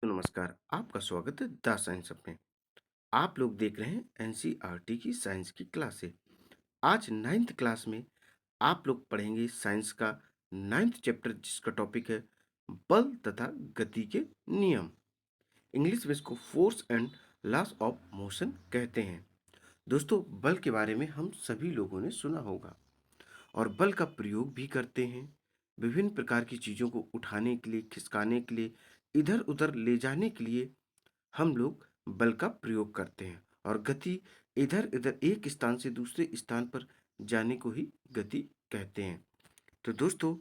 तो नमस्कार, आपका स्वागत है द साइंस अप में। आप लोग देख रहे हैं एनसीईआरटी की साइंस की क्लासें। आज 9th क्लास में आप लोग पढ़ेंगे साइंस का 9th चैप्टर जिसका टॉपिक है बल तथा गति के नियम। इंग्लिश में इसको force and loss of motion कहते हैं। दोस्तों, बल के बारे में हम सभी लोगों ने सुना होगा और बल का प्रयोग भी करते हैं। विभिन्न प्रकार की चीज़ों को उठाने के लिए, खिसकाने के लिए, इधर-उधर ले जाने के लिए हम लोग बल का प्रयोग करते हैं और गति इधर-इधर एक स्थान से दूसरे स्थान पर जाने को ही गति कहते हैं। तो दोस्तों,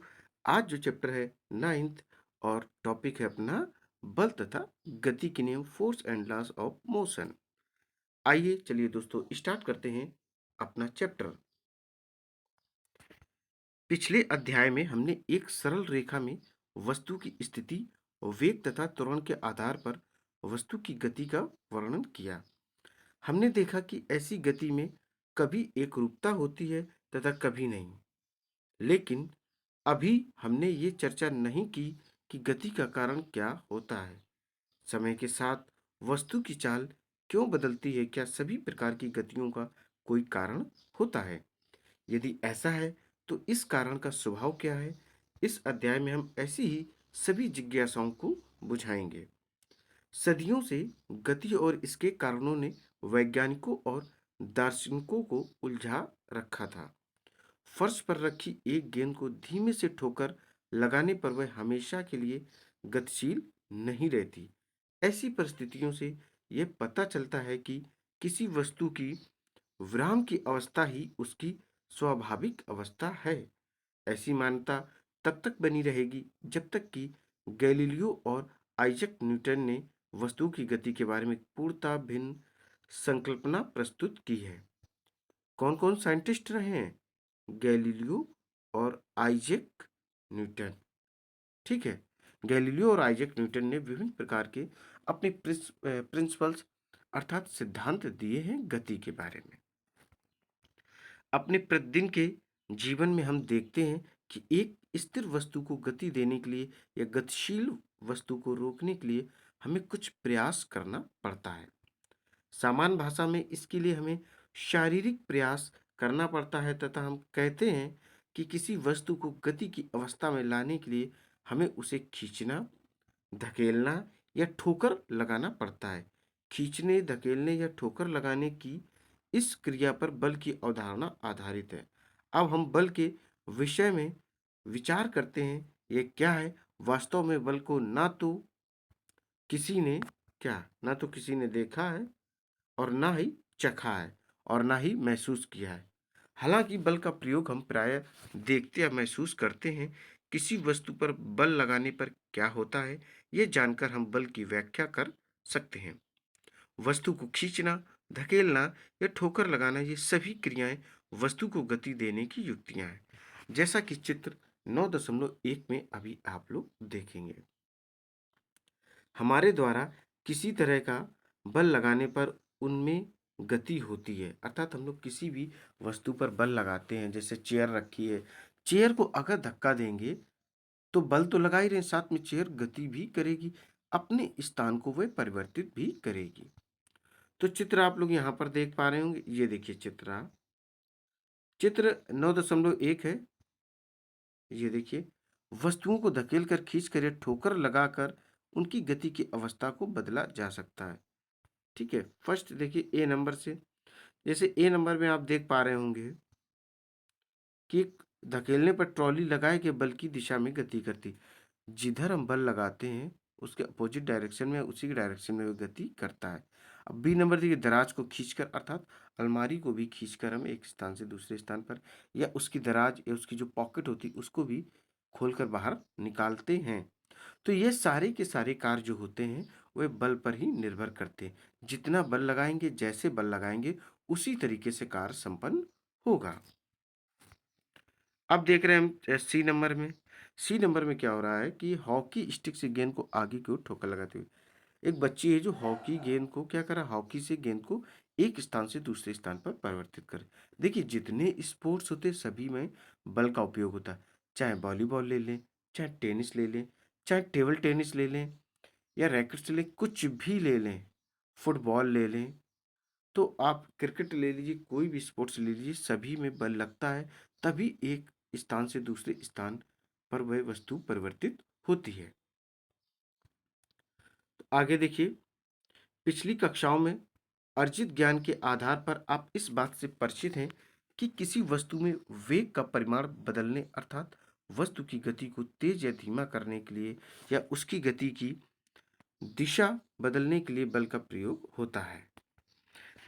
आज जो चैप्टर है 9th और टॉपिक है अपना बल तथा गति के नियम, force and loss of motion. आइए चलिए दोस्तों स्टार्ट करते हैं अपना चैप्टर। पिछले अध्याय में हमने एक सरल रेखा में वस्तु की स्थिति, वेग तथा त्वरण के आधार पर वस्तु की गति का वर्णन किया। हमने देखा कि ऐसी गति में कभी एकरूपता होती है तथा कभी नहीं। लेकिन अभी हमने ये चर्चा नहीं की कि गति का कारण क्या होता है। समय के साथ वस्तु की चाल क्यों बदलती है? क्या सभी प्रकार की गतियों का कोई कारण होता है? यदि ऐसा है तो इस कारण का स्वभाव क्या है? इस अध्याय में हम ऐसी ही सभी जिज्ञासाओं को बुझाएंगे। सदियों से गति और इसके कारणों ने वैज्ञानिकों और दार्शनिकों को उलझा रखा था। फर्श पर रखी एक गेंद को धीमे से ठोकर लगाने पर वह हमेशा के लिए गतिशील नहीं रहती। ऐसी परिस्थितियों से यह पता चलता है कि किसी वस्तु की विराम की अवस्था ही उसकी स्वाभाविक अवस्था है। ऐसी मान्यता तब तक बनी रहेगी जब तक कि गैलीलियो और आइजैक न्यूटन ने वस्तु की गति के बारे में पूर्णतः भिन्न संकल्पना प्रस्तुत की है। कौन-कौन साइंटिस्ट रहे हैं? गैलीलियो और आइजैक न्यूटन। ठीक है। गैलीलियो और आइजैक न्यूटन ने विभिन्न प्रकार के अपने प्रिंसिपल्स अर्थात सिद्धांत दिए हैं गति के बारे में। अपने प्रतिदिन के जीवन में हम देखते हैं कि एक स्थिर वस्तु को गति देने के लिए या गतिशील वस्तु को रोकने के लिए हमें कुछ प्रयास करना पड़ता है। सामान्य भाषा में इसके लिए हमें शारीरिक प्रयास करना पड़ता है तथा हम कहते हैं कि किसी वस्तु को गति की अवस्था में लाने के लिए हमें उसे खींचना, धकेलना या ठोकर लगाना पड़ता है। खींचने, धकेलने या ठोकर लगाने की इस क्रिया पर बल की अवधारणा आधारित है। अब हम बल के विषय में विचार करते हैं। ये क्या है? वास्तव में बल को ना तो किसी ने देखा है और ना ही चखा है और ना ही महसूस किया है। हालांकि बल का प्रयोग हम प्रायः देखते या महसूस करते हैं। किसी वस्तु पर बल लगाने पर क्या होता है, ये जानकर हम बल की व्याख्या कर सकते हैं। वस्तु को खींचना, धकेलना या ठोकर लगाना, ये सभी क्रियाएं वस्तु को गति देने की युक्तियां हैं, जैसा कि चित्र 9.1 में अभी आप लोग देखेंगे। हमारे द्वारा किसी तरह का बल लगाने पर उनमें गति होती है, अर्थात हम लोग किसी भी वस्तु पर बल लगाते हैं। जैसे चेयर रखी है, चेयर को अगर धक्का देंगे तो बल तो लगा ही रहे हैं, साथ में चेयर गति भी करेगी, अपने स्थान को वह परिवर्तित भी करेगी। तो चित्र आप लोग यहाँ पर देख पा रहे होंगे। ये देखिए चित्र 9.1 है। ये देखिए, वस्तुओं को धकेलकर, खींचकर या ठोकर लगाकर उनकी गति की अवस्था को बदला जा सकता है। ठीक है। फर्स्ट देखिए ए नंबर से। जैसे ए नंबर में आप देख पा रहे होंगे कि एक धकेलने पर ट्रॉली लगाए के बल की दिशा में गति करती। जिधर हम बल लगाते हैं उसके अपोजिट डायरेक्शन में, उसी की डायरेक्शन में वो गति करता है। अब बी नंबर देखिए, दराज को खींचकर, अर्थात अलमारी को भी खींचकर हम एक स्थान से दूसरे स्थान पर, या उसकी दराज या उसकी जो पॉकेट होती है उसको भी खोलकर बाहर निकालते हैं। तो ये सारे के सारे कार्य जो होते हैं वे बल पर ही निर्भर करते हैं। जितना बल लगाएंगे, जैसे बल लगाएंगे, उसी तरीके से कार्य संपन्न होगा। अब देख रहे हैं हम सी नंबर में। सी नंबर में क्या हो रहा है कि हॉकी स्टिक से गेंद को आगे की ओर ठोकर लगाते हुए एक बच्ची है जो हॉकी गेंद को क्या कर रहा है, हॉकी से गेंद को एक स्थान से दूसरे स्थान पर परिवर्तित करे। देखिए, जितने स्पोर्ट्स होते हैं सभी में बल का उपयोग होता है। चाहे वॉलीबॉल ले लें, चाहे टेनिस ले लें, चाहे टेबल टेनिस ले लें, या रैकेट से लें, कुछ भी ले लें, फुटबॉल ले लें, तो आप क्रिकेट ले लीजिए, कोई भी स्पोर्ट्स ले लीजिए, सभी में बल लगता है, तभी एक स्थान से दूसरे स्थान पर वह वस्तु परिवर्तित होती है। तो आगे देखिए, पिछली कक्षाओं में अर्जित ज्ञान के आधार पर आप इस बात से परिचित हैं कि किसी वस्तु में वेग का परिमाण बदलने अर्थात वस्तु की गति को तेज या धीमा करने के लिए या उसकी गति की दिशा बदलने के लिए बल का प्रयोग होता है।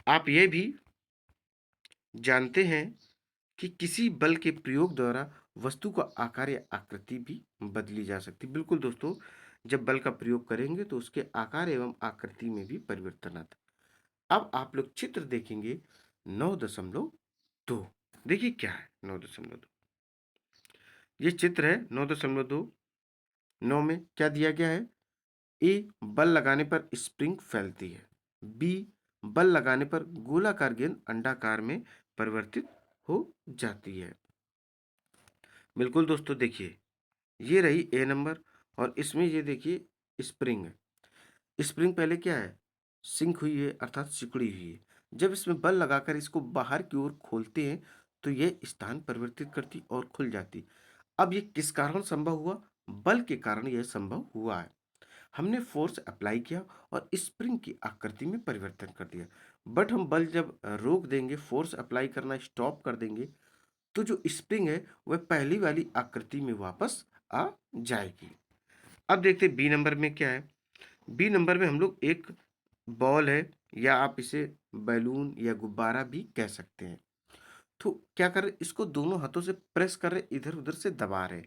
आप यह भी जानते हैं कि किसी बल के प्रयोग द्वारा वस्तु का आकार या आकृति भी बदली जा सकती है। बिल्कुल दोस्तों, जब बल का प्रयोग करेंगे तो उसके आकार एवं आकृति में भी परिवर्तन आता है। अब आप लोग चित्र देखेंगे 9.2। देखिए क्या है 9.2। ये चित्र है 9.2। 9 में क्या दिया गया है? ए, बल लगाने पर स्प्रिंग फैलती है। बी, बल लगाने पर गोलाकार गेंद अंडाकार में परिवर्तित हो जाती है। बिल्कुल दोस्तों, देखिए ये रही ए नंबर, और इसमें ये देखिए स्प्रिंग है। स्प्रिंग पहले क्या है? सिंक हुई है अर्थात सिकुड़ी हुई है। जब इसमें बल लगाकर इसको बाहर की ओर खोलते हैं तो यह स्थान परिवर्तित करती और खुल जाती। अब ये किस कारण संभव हुआ? बल के कारण यह संभव हुआ है। हमने फोर्स अप्लाई किया और स्प्रिंग की आकृति में परिवर्तन कर दिया। बट हम बल जब रोक देंगे, फोर्स अप्लाई करना स्टॉप कर देंगे, तो जो स्प्रिंग है वह पहली वाली आकृति में वापस आ जाएगी। अब देखते हैं बी नंबर में क्या है। बी नंबर में हम लोग एक बॉल है, या आप इसे बैलून या गुब्बारा भी कह सकते हैं। तो क्या कर रहे, इसको दोनों हाथों से प्रेस कर रहे, इधर उधर से दबा रहे,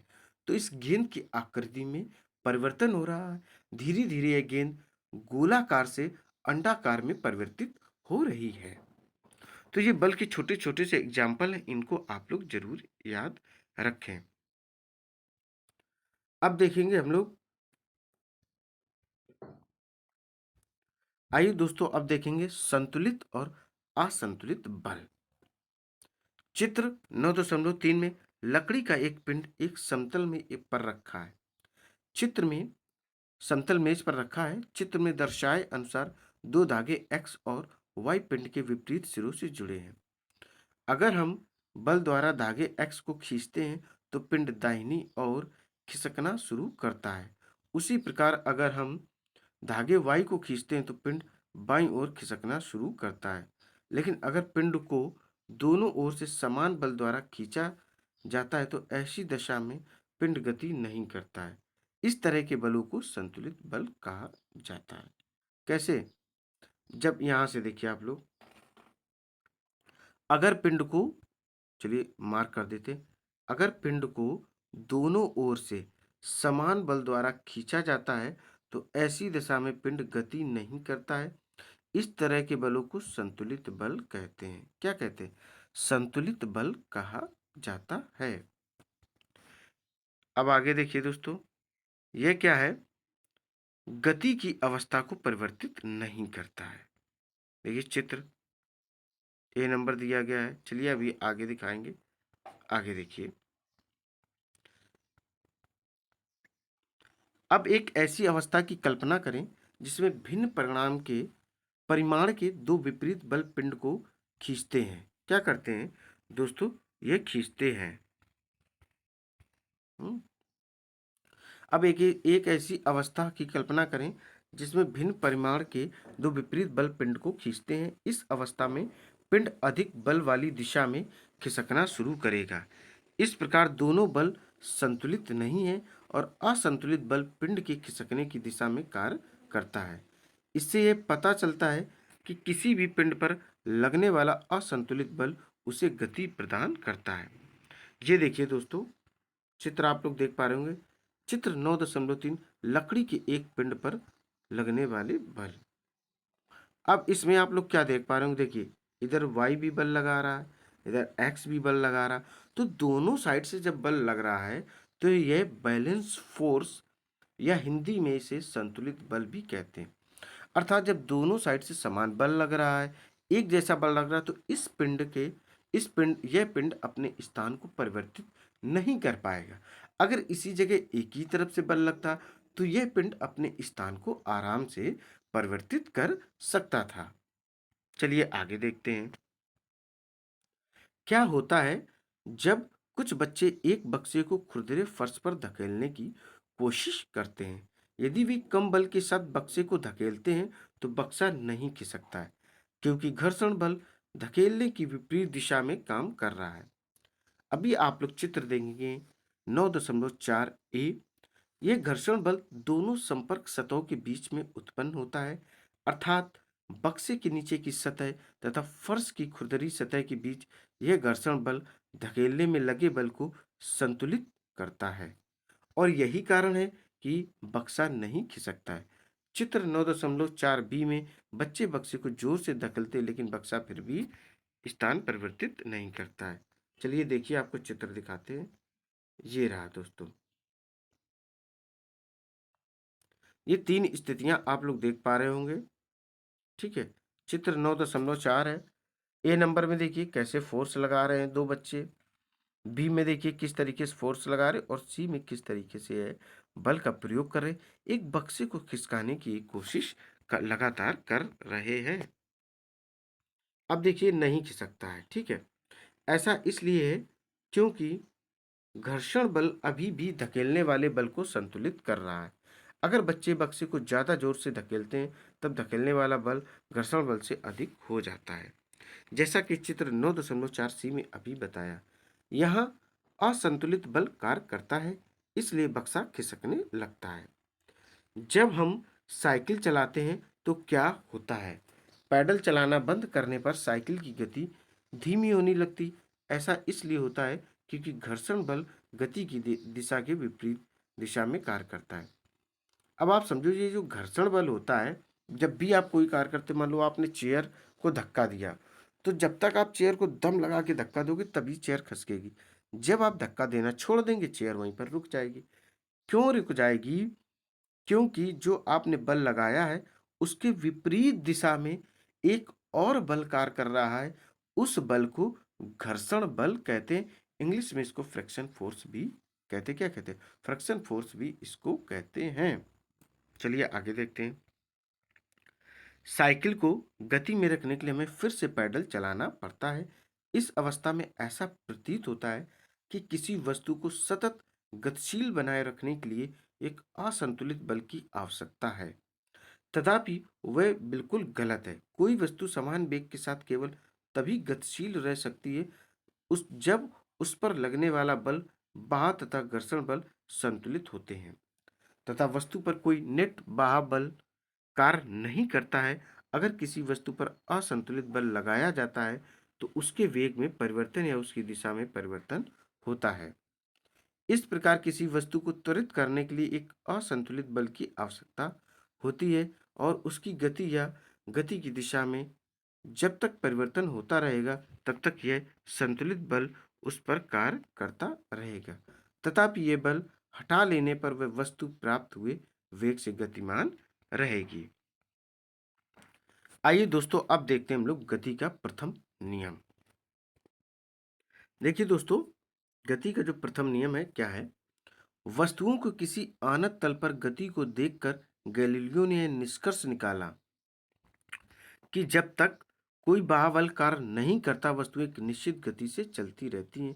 तो इस गेंद की आकृति में परिवर्तन हो रहा है। धीरे धीरे यह गेंद गोलाकार से अंडाकार में परिवर्तित हो रही है। तो ये बल के छोटे छोटे से एग्जाम्पल हैं, इनको आप लोग जरूर याद रखें। अब देखेंगे हम लोग, आइए दोस्तों अब देखेंगे संतुलित और असंतुलित बल। चित्र 9.3 में लकड़ी का एक पिंड एक समतल में एक पर रखा है। चित्र में समतल मेज पर रखा है। चित्र में दर्शाए अनुसार दो धागे x और y पिंड के विपरीत सिरों से जुड़े हैं। अगर हम बल द्वारा धागे x को खींचते हैं तो पिंड दाहिनी ओर खिसकना शुरू करता है। उसी प्रकार अगर हम धागे y को खींचते हैं तो पिंड बाईं ओर खिसकना शुरू करता है। लेकिन अगर पिंड को दोनों ओर से समान बल द्वारा खींचा जाता है तो ऐसी दशा में पिंड गति नहीं करता है। इस तरह के बलों को संतुलित बल कहा जाता है। कैसे? जब यहां से देखिए आप लोग, अगर पिंड को, चलिए मार्क कर देते, अगर पिंड को दोनों ओर से समान बल द्वारा खींचा जाता है तो ऐसी दशा में पिंड गति नहीं करता है। इस तरह के बलों को संतुलित बल कहते हैं। क्या कहते हैं? संतुलित बल कहा जाता है। अब आगे देखिए दोस्तों, यह क्या है? गति की अवस्था को परिवर्तित नहीं करता है। देखिए चित्र ए नंबर दिया गया है। चलिए अभी आगे दिखाएंगे। आगे देखिए, अब एक ऐसी अवस्था की कल्पना करें जिसमें भिन्न परिमाण के दो विपरीत बल पिंड को खींचते हैं। क्या करते हैं दोस्तों? ये खींचते हैं। अब एक ऐसी अवस्था की कल्पना करें जिसमें भिन्न परिमाण के दो विपरीत बल पिंड को खींचते हैं। इस अवस्था में पिंड अधिक बल वाली दिशा में खिसकना शुरू करेगा। इस प्रकार दोनों बल संतुलित नहीं है और असंतुलित बल पिंड के खिसकने की दिशा में कार्य करता है। इससे यह पता चलता है कि किसी भी पिंड पर लगने वाला असंतुलित बल उसे गति प्रदान करता है। ये देखिए दोस्तों, चित्र आप लोग देख पा रहे होंगे। चित्र 9.3 लकड़ी के एक पिंड पर लगने वाले बल। अब इसमें आप लोग क्या देख पा रहे होंगे? देखिए इधर y भी बल लगा रहा है, इधर x भी बल लगा रहा है। तो दोनों साइड से जब बल लग रहा है तो यह बैलेंस फोर्स, या हिंदी में इसे संतुलित बल भी कहते हैं। अर्थात जब दोनों साइड से समान बल लग रहा है, एक जैसा बल लग रहा है, तो यह पिंड अपने स्थान को परिवर्तित नहीं कर पाएगा। अगर इसी जगह एक ही तरफ से बल लगता तो यह पिंड अपने स्थान को आराम से परिवर्तित कर सकता था। चलिए आगे देखते हैं। क्या होता है जब कुछ बच्चे एक बक्से को खुरदरे फर्श पर धकेलने की कोशिश करते हैं? यदि वे कम बल के साथ बक्से को धकेलते हैं तो बक्सा नहीं खिसकता है, क्योंकि घर्षण बल धकेलने की विपरीत दिशा में काम कर रहा है। अभी आप लोग चित्र देखेंगे 9.4 ए। यह घर्षण बल दोनों संपर्क सतहों के बीच में उत्पन्न होता है, अर्थात बक्से के नीचे की सतह तथा फर्श की खुरदरी सतह के बीच यह घर्षण बल धकेलने में लगे बल को संतुलित करता है, और यही कारण है कि बक्सा नहीं खिसकता है। चित्र 9.4 बी में बच्चे बक्से को जोर से धकेलते हैं, लेकिन बक्सा फिर भी स्थान परिवर्तित नहीं करता है। चलिए देखिए, आपको चित्र दिखाते हैं। ये रहा दोस्तों, ये 3 स्थितियां आप लोग देख पा रहे होंगे। ठीक है, चित्र 9.4 है। ए नंबर में देखिए कैसे फोर्स लगा रहे हैं दो बच्चे, बी में देखिए किस तरीके से फोर्स लगा रहे, और सी में किस तरीके से है बल का प्रयोग कर रहे, एक बक्से को खिसकाने की कोशिश लगातार कर रहे हैं। अब देखिए नहीं खिसकता है। ठीक है, ऐसा इसलिए है क्योंकि घर्षण बल अभी भी धकेलने वाले बल को संतुलित कर रहा है। अगर बच्चे बक्से को ज्यादा जोर से धकेलते हैं तब धकेलने वाला बल घर्षण बल से अधिक हो जाता है, जैसा कि चित्र 9.4 सी में अभी बताया। यहाँ असंतुलित बल कार्य करता है, इसलिए बक्सा खिसकने लगता है। जब हम साइकिल चलाते हैं तो क्या होता है? पैडल चलाना बंद करने पर साइकिल की गति धीमी होने लगती। ऐसा इसलिए होता है क्योंकि घर्षण बल गति की दिशा के विपरीत दिशा में कार्य करता है। अब आप समझो, ये जो घर्षण बल होता है, जब भी आप कोई कार्य करते, मान लो आपने चेयर को धक्का दिया, तो जब तक आप चेयर को दम लगा के धक्का दोगे तभी चेयर खसकेगी। जब आप धक्का देना छोड़ देंगे, चेयर वहीं पर रुक जाएगी। क्यों रुक जाएगी? क्योंकि जो आपने बल लगाया है उसके विपरीत दिशा में एक और बल कार्य कर रहा है। उस बल को घर्षण बल कहते हैं। इंग्लिश में इसको फ्रिक्शन फोर्स भी कहते हैं। क्या कहते हैं? फ्रिक्शन फोर्स भी इसको कहते हैं। चलिए आगे देखते हैं। साइकिल को गति में रखने के लिए हमें फिर से पैडल चलाना पड़ता है। इस अवस्था में ऐसा प्रतीत होता है कि किसी वस्तु को सतत गतिशील बनाए रखने के लिए एक असंतुलित बल की आवश्यकता है। तथापि वह बिल्कुल गलत है। कोई वस्तु समान वेग के साथ केवल तभी गतिशील रह सकती है जब उस पर लगने वाला बल, बाह तथा घर्षण बल संतुलित होते हैं, तथा वस्तु पर कोई नेट बाह बल कार्य नहीं करता है। अगर किसी वस्तु पर असंतुलित बल लगाया जाता है तो उसके वेग में परिवर्तन या उसकी दिशा में परिवर्तन होता है। इस प्रकार किसी वस्तु को त्वरित करने के लिए एक असंतुलित बल की आवश्यकता होती है, और उसकी गति या गति की दिशा में जब तक परिवर्तन होता रहेगा तब तक यह संतुलित बल उस पर कार्य करता रहेगा। तथापि यह बल हटा लेने पर वह वस्तु प्राप्त हुए वेग से गतिमान रहेगी। आइए दोस्तों, अब देखते हैं हम लोग गति का प्रथम नियम। देखिए दोस्तों, गति का जो प्रथम नियम है क्या है? वस्तुओं को किसी आनत तल पर गति को देखकर गैलीलियो ने यह निष्कर्ष निकाला कि जब तक कोई बाह्य कार्य नहीं करता वस्तु एक निश्चित गति से चलती रहती है।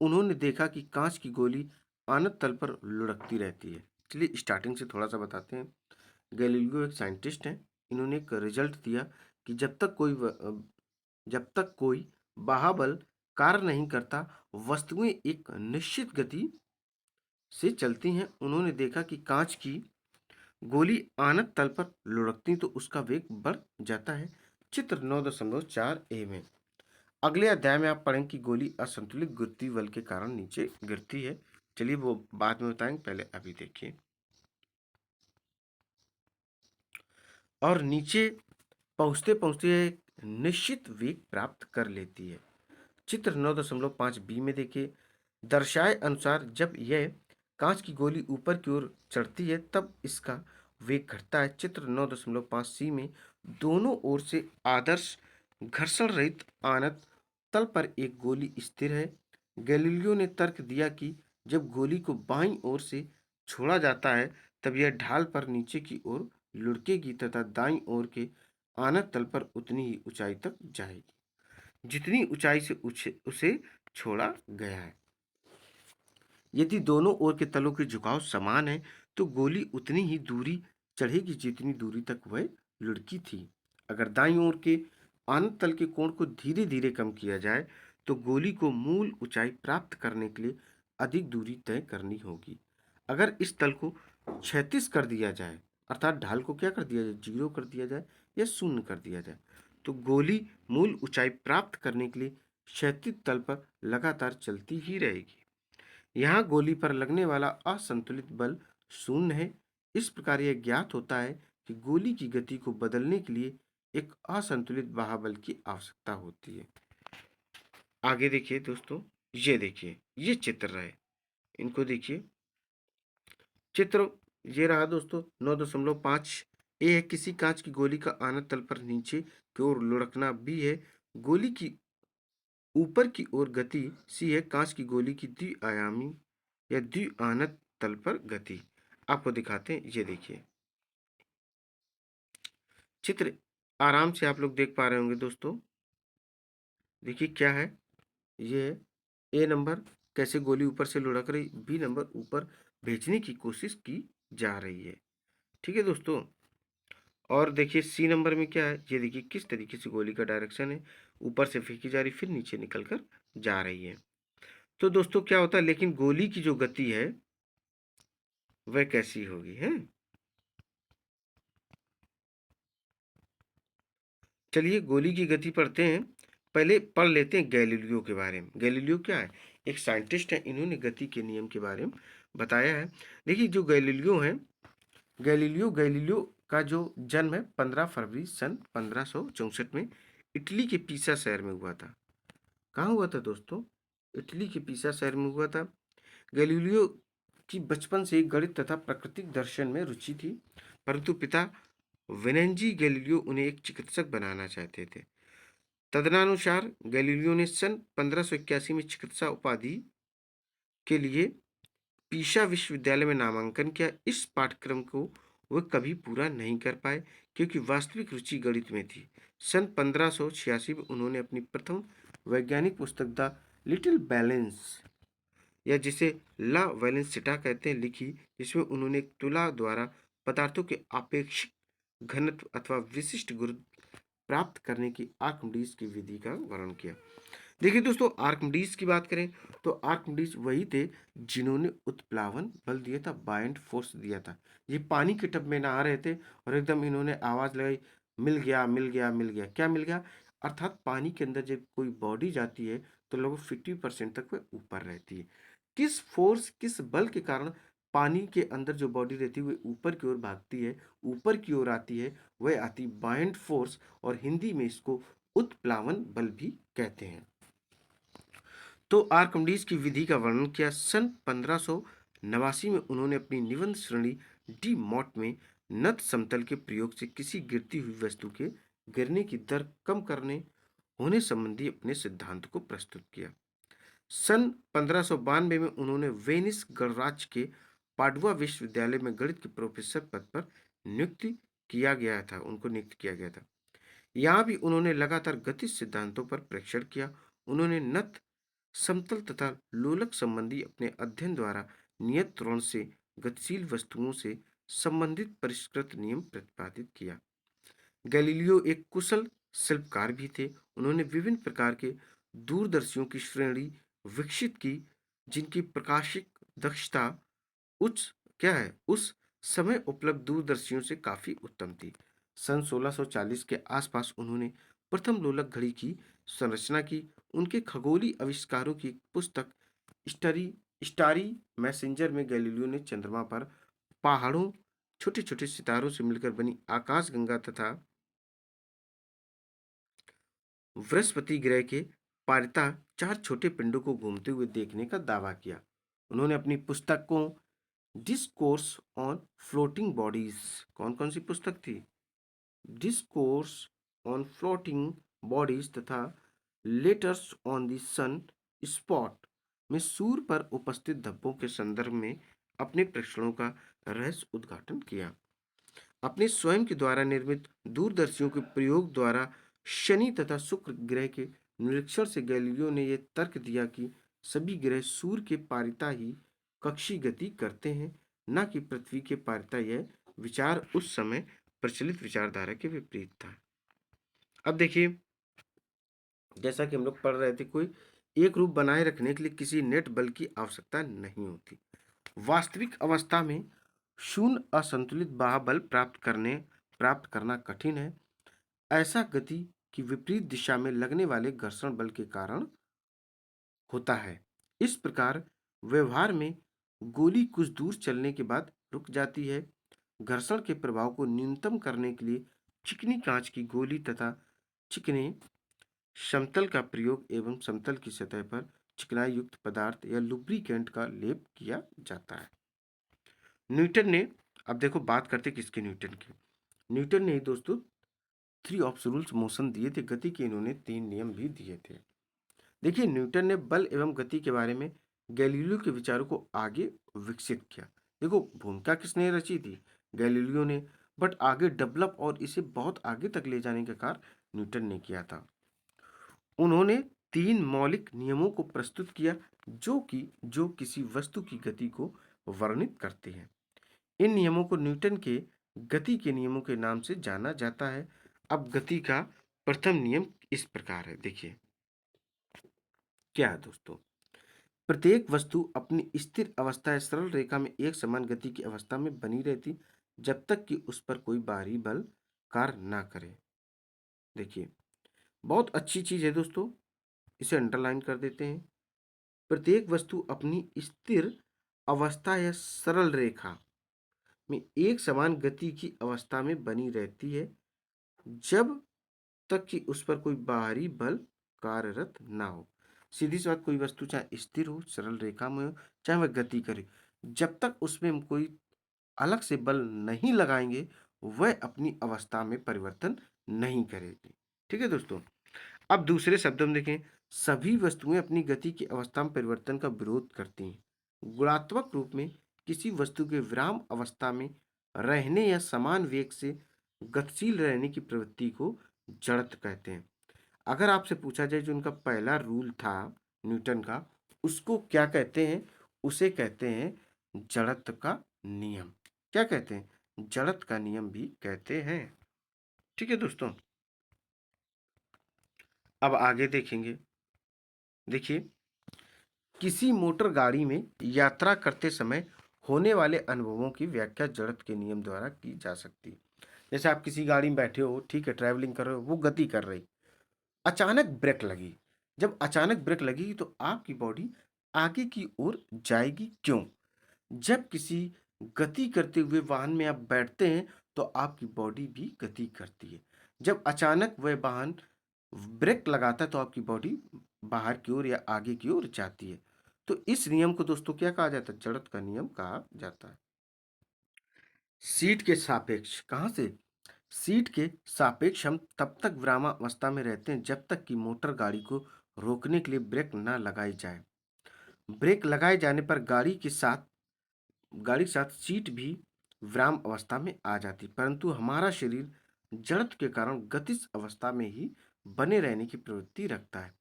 उन्होंने देखा कि कांच की गोली आनत तल पर लुढ़कती रहती है। चलिए स्टार्टिंग से थोड़ा सा बताते हैं। गैलीलियो एक साइंटिस्ट हैं। इन्होंने एक रिजल्ट दिया कि जब तक कोई बाह्य कार्य नहीं करता वस्तुएं एक निश्चित गति से चलती हैं। उन्होंने देखा कि कांच की गोली आनत तल पर लुढ़कती तो उसका वेग बढ़ जाता है। चित्र 9.4 ए में अगले अध्याय में आप पढ़ेंगे कि गोली असंतुलित गुरुत्वीय बल के कारण नीचे गिरती है। चलिए वो बाद में बताएंगे, पहले अभी देखिए। और नीचे पहुंचते पहुंचते निश्चित वेग प्राप्त कर लेती है। चित्र 9.5 बी में देखिए, दर्शाए अनुसार जब यह कांच की गोली ऊपर की ओर चढ़ती है तब इसका वेग घटता है। चित्र 9.5 सी में दोनों ओर से आदर्श घर्षण रहित आनत तल पर एक गोली स्थिर है। गैलीलियो ने तर्क दिया कि जब गोली को बाईं ओर से छोड़ा जाता है तब यह ढाल पर नीचे की ओर लुढ़केगी तथा दाईं ओर के आनत तल पर उतनी ही ऊंचाई तक जाएगी जितनी ऊंचाई से उसे छोड़ा गया है। यदि दोनों ओर के तलों के झुकाव समान है तो गोली उतनी ही दूरी चढ़ेगी जितनी दूरी तक वह लुढ़की थी। अगर दाईं ओर के आनत तल के कोण को धीरे धीरे कम किया जाए तो गोली को मूल ऊंचाई प्राप्त करने के लिए अधिक दूरी तय करनी होगी। अगर इस तल को क्षैतिज कर दिया जाए अर्थात ढाल को क्या कर दिया जाए, जीरो कर दिया जाए या शून्य कर दिया जाए, तो गोली मूल ऊंचाई प्राप्त करने के लिए क्षैतिज तल पर लगातार चलती ही रहेगी। यहाँ गोली पर लगने वाला असंतुलित बल शून्य है। इस प्रकार यह ज्ञात होता है कि गोली की गति को बदलने के लिए एक असंतुलित बाह्य की आवश्यकता होती है। आगे देखिए दोस्तों, ये देखिए, ये चित्र है, इनको देखिए। चित्र ये रहा दोस्तों 9.5 ए है। किसी कांच की गोली का आनत तल पर नीचे की ओर लुढ़कना बी है। गोली की ऊपर की ओर गति सी है। कांच की गोली की द्विआयामी या द्विआनत तल पर गति आपको दिखाते हैं। ये देखिए चित्र आराम से आप लोग देख पा रहे होंगे दोस्तों। देखिए क्या है, ये ए नंबर कैसे गोली ऊपर से लुढ़क रही, बी नंबर ऊपर भेजने की कोशिश की जा रही है। ठीक है दोस्तों। और देखिए सी नंबर में क्या है, ये देखिए किस तरीके से गोली का डायरेक्शन है, ऊपर से फेंकी जा रही फिर नीचे निकल कर जा रही है। तो दोस्तों क्या होता है, लेकिन गोली की जो गति है वह कैसी होगी है। चलिए गोली की गति पढ़ते हैं। पहले पढ़ लेते हैं गैलीलियो के बारे में। गैलीलियो क्या है, एक साइंटिस्ट है, इन्होंने गति के नियम के बारे में बताया है। देखिए जो गैलीलियो है, गैलीलियो का जो जन्म है 15 फरवरी सन 1564 में इटली के पीसा शहर में हुआ था। कहाँ हुआ था दोस्तों, इटली के पीसा शहर में हुआ था। गैलीलियो की बचपन से गणित तथा प्राकृतिक दर्शन में रुचि थी, परंतु पिता विनेंजी गैलीलियो उन्हें एक चिकित्सक बनाना चाहते थे। तदनुसार गैलीलियो ने सन 1581 में चिकित्सा उपाधि के लिए पीसा विश्वविद्यालय में नामांकन किया। इस पाठ्यक्रम को वे कभी पूरा नहीं कर पाए क्योंकि वास्तविक रुचि गणित में थी। सन 1586 में उन्होंने अपनी प्रथम वैज्ञानिक पुस्तक द लिटिल बैलेंस या जिसे ला वैलेंसिटा कहते हैं लिखी, जिसमें उन्होंने एक तुला द्वारा पदार्थों के आपेक्षिक घनत्व अथवा विशिष्ट गुण प्राप्त करने की आर्किमिडीज की विधि का वर्णन किया। देखिए दोस्तों आर्किमिडीज की बात करें तो आर्किमिडीज वही थे जिन्होंने उत्प्लावन बल दिया था, बायंट फोर्स दिया था। ये पानी के टब में नहा रहे थे और एकदम इन्होंने आवाज लगाई, मिल गया मिल गया मिल गया। क्या मिल गया, अर्थात पानी के अंदर जब कोई बॉडी जाती है तो लगभग 50% तक वह ऊपर रहती है। किस फोर्स किस बल के कारण पानी के अंदर जो बॉडी रहती है वह ऊपर की ओर भागती है, ऊपर की ओर आती है, वह आती बायंट फोर्स, और हिंदी में इसको उत्प्लावन बल भी कहते हैं। तो आर्किमिडीज की विधि का वर्णन किया। सन 1589 में उन्होंने अपनी निबंध श्रेणी डी मॉट में नत समतल के प्रयोग से किसी गिरती हुई वस्तु के गिरने की दर कम करने होने संबंधी अपने सिद्धांत को प्रस्तुत किया। सन 1592 में उन्होंने वेनिस गणराज्य के पाडुआ विश्वविद्यालय में गणित के प्रोफेसर पद पर नियुक्त किया गया था, उनको नियुक्त किया गया था। यहाँ भी उन्होंने लगातार गतिज सिद्धांतों पर परीक्षण किया। उन्होंने नत समतल तथा लोलक संबंधी अपने अध्ययन द्वारा नियत त्वरण से गतिशील वस्तुओं से संबंधित परिष्कृत नियम प्रतिपादित किया। गैलीलियो एक कुशल शिल्पकार भी थे। उन्होंने विभिन्न प्रकार के दूरदर्शियों की श्रेणी विकसित की जिनकी प्रकाशिक दक्षता उच्च क्या है उस समय उपलब्ध दूरदर्शियों से काफी उत्तम थी। सन 1640 के आसपास उन्होंने प्रथम लोलक घड़ी की संरचना की। उनके खगोलीय आविष्कारों की पुस्तक स्टारी स्टारी मैसेंजर में गैलीलियो ने चंद्रमा पर पहाड़ों, छोटे छोटे सितारों से मिलकर बनी आकाशगंगा तथा बृहस्पति ग्रह के पारिता 4 छोटे पिंडों को घूमते हुए देखने का दावा किया। उन्होंने अपनी पुस्तकों डिस्कोर्स ऑन फ्लोटिंग बॉडीज, कौन कौन सी पुस्तक थी, डिस्कोर्स ऑन फ्लोटिंग बॉडीज तथा letters on the sunspot में सूर्य पर उपस्थित धब्बों के संदर्भ में अपने प्रेक्षणों का रहस्य उद्घाटन किया। अपने स्वयं के द्वारा निर्मित दूरदर्शियों के प्रयोग द्वारा शनि तथा शुक्र ग्रह के निरीक्षण से गैलीलियो ने यह तर्क दिया कि सभी ग्रह सूर्य के पारिता ही कक्षीय गति करते हैं, न कि पृथ्वी के पारिता। यह विचार उस समय प्रचलित विचारधारा के विपरीत था। अब देखिए, जैसा कि हम लोग पढ़ रहे थे, कोई एक रूप बनाए रखने के लिए किसी नेट बल की आवश्यकता नहीं होती। वास्तविक अवस्था में शून्य असंतुलित बाह्य प्राप्त करना कठिन है। ऐसा गति की विपरीत दिशा में लगने वाले घर्षण बल के कारण होता है। इस प्रकार व्यवहार में गोली कुछ दूर चलने के बाद रुक जाती है। घर्षण के प्रभाव को न्यूनतम करने के लिए चिकनी कांच की गोली तथा चिकने समतल का प्रयोग एवं समतल की सतह पर चिकनाई युक्त पदार्थ या लुब्रिकेंट का लेप किया जाता है। न्यूटन ने, अब देखो बात करते किसके, न्यूटन की। न्यूटन ने ही दोस्तों थ्री ऑफ रूल्स मोशन दिए थे, गति के इन्होंने 3 नियम भी दिए थे। देखिए, न्यूटन ने बल एवं गति के बारे में गैलीलियो के विचारों को आगे विकसित किया। देखो, भूमिका किसने रची थी? गैलीलियो ने, बट आगे डेवलप और इसे बहुत आगे तक ले जाने का कार्य न्यूटन ने किया था। उन्होंने 3 मौलिक नियमों को प्रस्तुत किया जो किसी वस्तु की गति को वर्णित करते हैं। इन नियमों को न्यूटन के गति के नियमों के नाम से जाना जाता है। अब गति का प्रथम नियम इस प्रकार है, देखिए क्या है दोस्तों। प्रत्येक वस्तु अपनी स्थिर अवस्था या सरल रेखा में एक समान गति की अवस्था में बनी रहती जब तक कि उस पर कोई बाहरी बल कार्य ना करे। देखिए, बहुत अच्छी चीज है दोस्तों, इसे अंडरलाइन कर देते हैं। प्रत्येक वस्तु अपनी स्थिर अवस्था या सरल रेखा में एक समान गति की अवस्था में बनी रहती है जब तक कि उस पर कोई बाहरी बल कार्यरत ना हो। सीधी सी बात, कोई वस्तु चाहे स्थिर हो, सरल रेखा में हो, चाहे वह गति करे, जब तक उसमें हम कोई अलग से बल नहीं लगाएंगे वह अपनी अवस्था में परिवर्तन नहीं करेगी। ठीक है दोस्तों। अब दूसरे शब्दों में देखें, सभी वस्तुएं अपनी गति की अवस्था में परिवर्तन का विरोध करती हैं। गुणात्मक रूप में किसी वस्तु के विराम अवस्था में रहने या समान वेग से गतिशील रहने की प्रवृत्ति को जड़त्व कहते हैं। अगर आपसे पूछा जाए जो उनका पहला रूल था न्यूटन का, उसको क्या कहते हैं? उसे कहते हैं जड़त्व का नियम। क्या कहते हैं? जड़त्व का नियम भी कहते हैं। ठीक है दोस्तों। अब आगे देखेंगे। देखिए, किसी मोटर गाड़ी में यात्रा करते समय होने वाले अनुभवों की व्याख्या जड़त्व के नियम द्वारा की जा सकती है। जैसे आप किसी गाड़ी में बैठे हो, ठीक है, ट्रैवलिंग कर रहे हो, वो गति कर रही, अचानक ब्रेक लगी। जब अचानक ब्रेक लगी तो आपकी बॉडी आगे की ओर जाएगी। क्यों? जब किसी गति करते हुए वाहन में आप बैठते हैं तो आपकी बॉडी भी गति करती है। जब अचानक वह वाहन ब्रेक लगाता है तो आपकी बॉडी बाहर की ओर या आगे की ओर जाती है। तो इस नियम को दोस्तों क्या कहा जाता है? जड़त्व का नियम कहा जाता है। सीट के सापेक्ष, कहां से? सीट के सापेक्ष हम तब तक विरामावस्था में रहते हैं जब तक कि मोटर गाड़ी को रोकने के लिए ब्रेक न लगाई जाए। ब्रेक लगाए जाने पर गाड़ी के साथ सीट भी विराम अवस्था में आ जाती, परंतु हमारा शरीर जड़त्व के कारण गतिज अवस्था में ही बने रहने की प्रवृत्ति रखता है।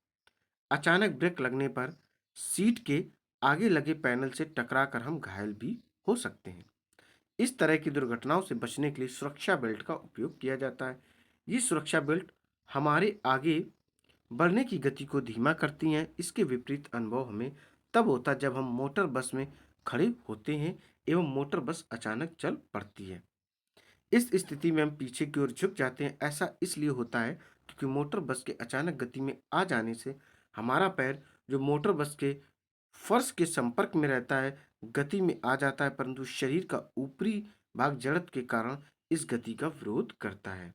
अचानक ब्रेक लगने पर सीट के आगे लगे पैनल से टकराकर हम घायल भी हो सकते हैं। इस तरह की दुर्घटनाओं से बचने के लिए सुरक्षा बेल्ट का उपयोग किया जाता है। ये सुरक्षा बेल्ट हमारे आगे बढ़ने की गति को धीमा करती हैं। इसके विपरीत अनुभव हमें तब होता है जब हम मोटर बस में खड़े होते हैं एवं मोटर बस अचानक चल पड़ती है। इस स्थिति में हम पीछे की ओर झुक जाते हैं। ऐसा इसलिए होता है क्योंकि मोटर बस के अचानक गति में आ जाने से हमारा पैर जो मोटर बस के फर्श के संपर्क में रहता है गति में आ जाता है, परंतु शरीर का ऊपरी भाग जड़त्व के कारण इस गति का विरोध करता है।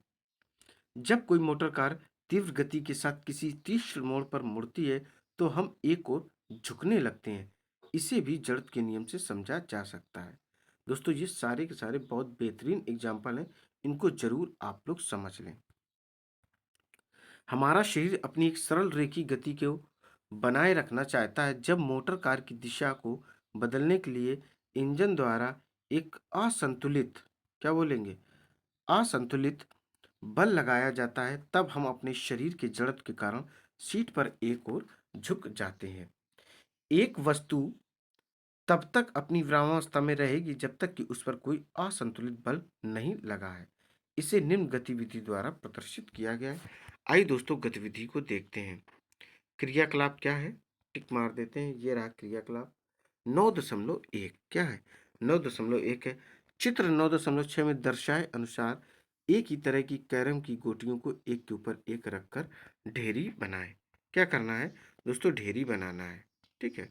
जब कोई मोटर कार तीव्र गति के साथ किसी तीक्ष्ण मोड़ पर मुड़ती है तो हम एक ओर झुकने लगते हैं। इसे भी जड़त्व के नियम से समझा जा सकता है। दोस्तों, ये सारे के सारे बहुत बेहतरीन एग्जाम्पल हैं, इनको जरूर आप लोग समझ लें। हमारा शरीर अपनी एक सरल रेखीय गति को बनाए रखना चाहता है। जब मोटर कार की दिशा को बदलने के लिए इंजन द्वारा एक असंतुलित, क्या बोलेंगे, असंतुलित बल लगाया जाता है, तब हम अपने शरीर के जड़त्व के कारण सीट पर एक ओर झुक जाते हैं। एक वस्तु तब तक अपनी विरामावस्था में रहेगी जब तक कि उस पर कोई असंतुलित बल नहीं लगा है। इसे निम्न गतिविधि द्वारा प्रदर्शित किया गया है। आइए दोस्तों गतिविधि को देखते हैं। क्रियाकलाप क्या है, टिक मार देते हैं। ये रहा क्रियाकलाप 9.1। क्या है? 9.1 है। चित्र 9.6 में दर्शाए अनुसार एक ही तरह की कैरम की गोटियों को एक के ऊपर एक रखकर ढेरी बनाए। क्या करना है दोस्तों? ढेरी बनाना है। ठीक है।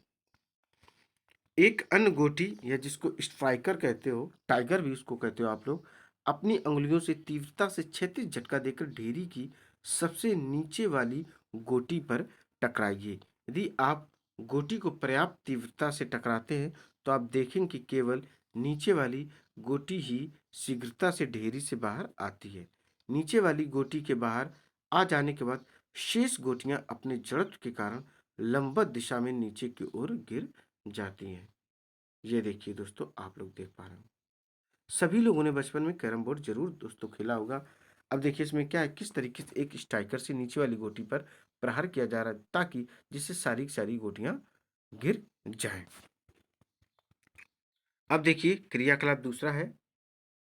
एक अन्य गोटी, या जिसको स्ट्राइकर कहते हो, टाइगर भी उसको कहते हो आप लोग, अपनी अंगुलियों से तीव्रता से क्षैतिज झटका देकर ढेरी की सबसे नीचे वाली गोटी पर टकराइए। यदि आप गोटी को पर्याप्त तीव्रता से टकराते हैं तो आप देखेंगे कि केवल नीचे वाली गोटी ही शीघ्रता से ढेरी से बाहर आती है। नीचे वाली गोटी के बाहर आ जाने के बाद शेष गोटियां अपने जड़त्व के कारण लंबवत दिशा में नीचे की ओर गिर जाती हैं। ये देखिए दोस्तों, आप लोग देख पा रहे हो, सभी लोगों ने बचपन में कैरम बोर्ड जरूर दोस्तों खेला होगा। अब देखिए इसमें क्या है, किस तरीके से एक स्ट्राइकर से नीचे वाली गोटी पर प्रहार किया जा रहा है ताकि जिससे सारी की सारी गोटियां गिर जाएं। अब देखिए क्रियाकलाप दूसरा है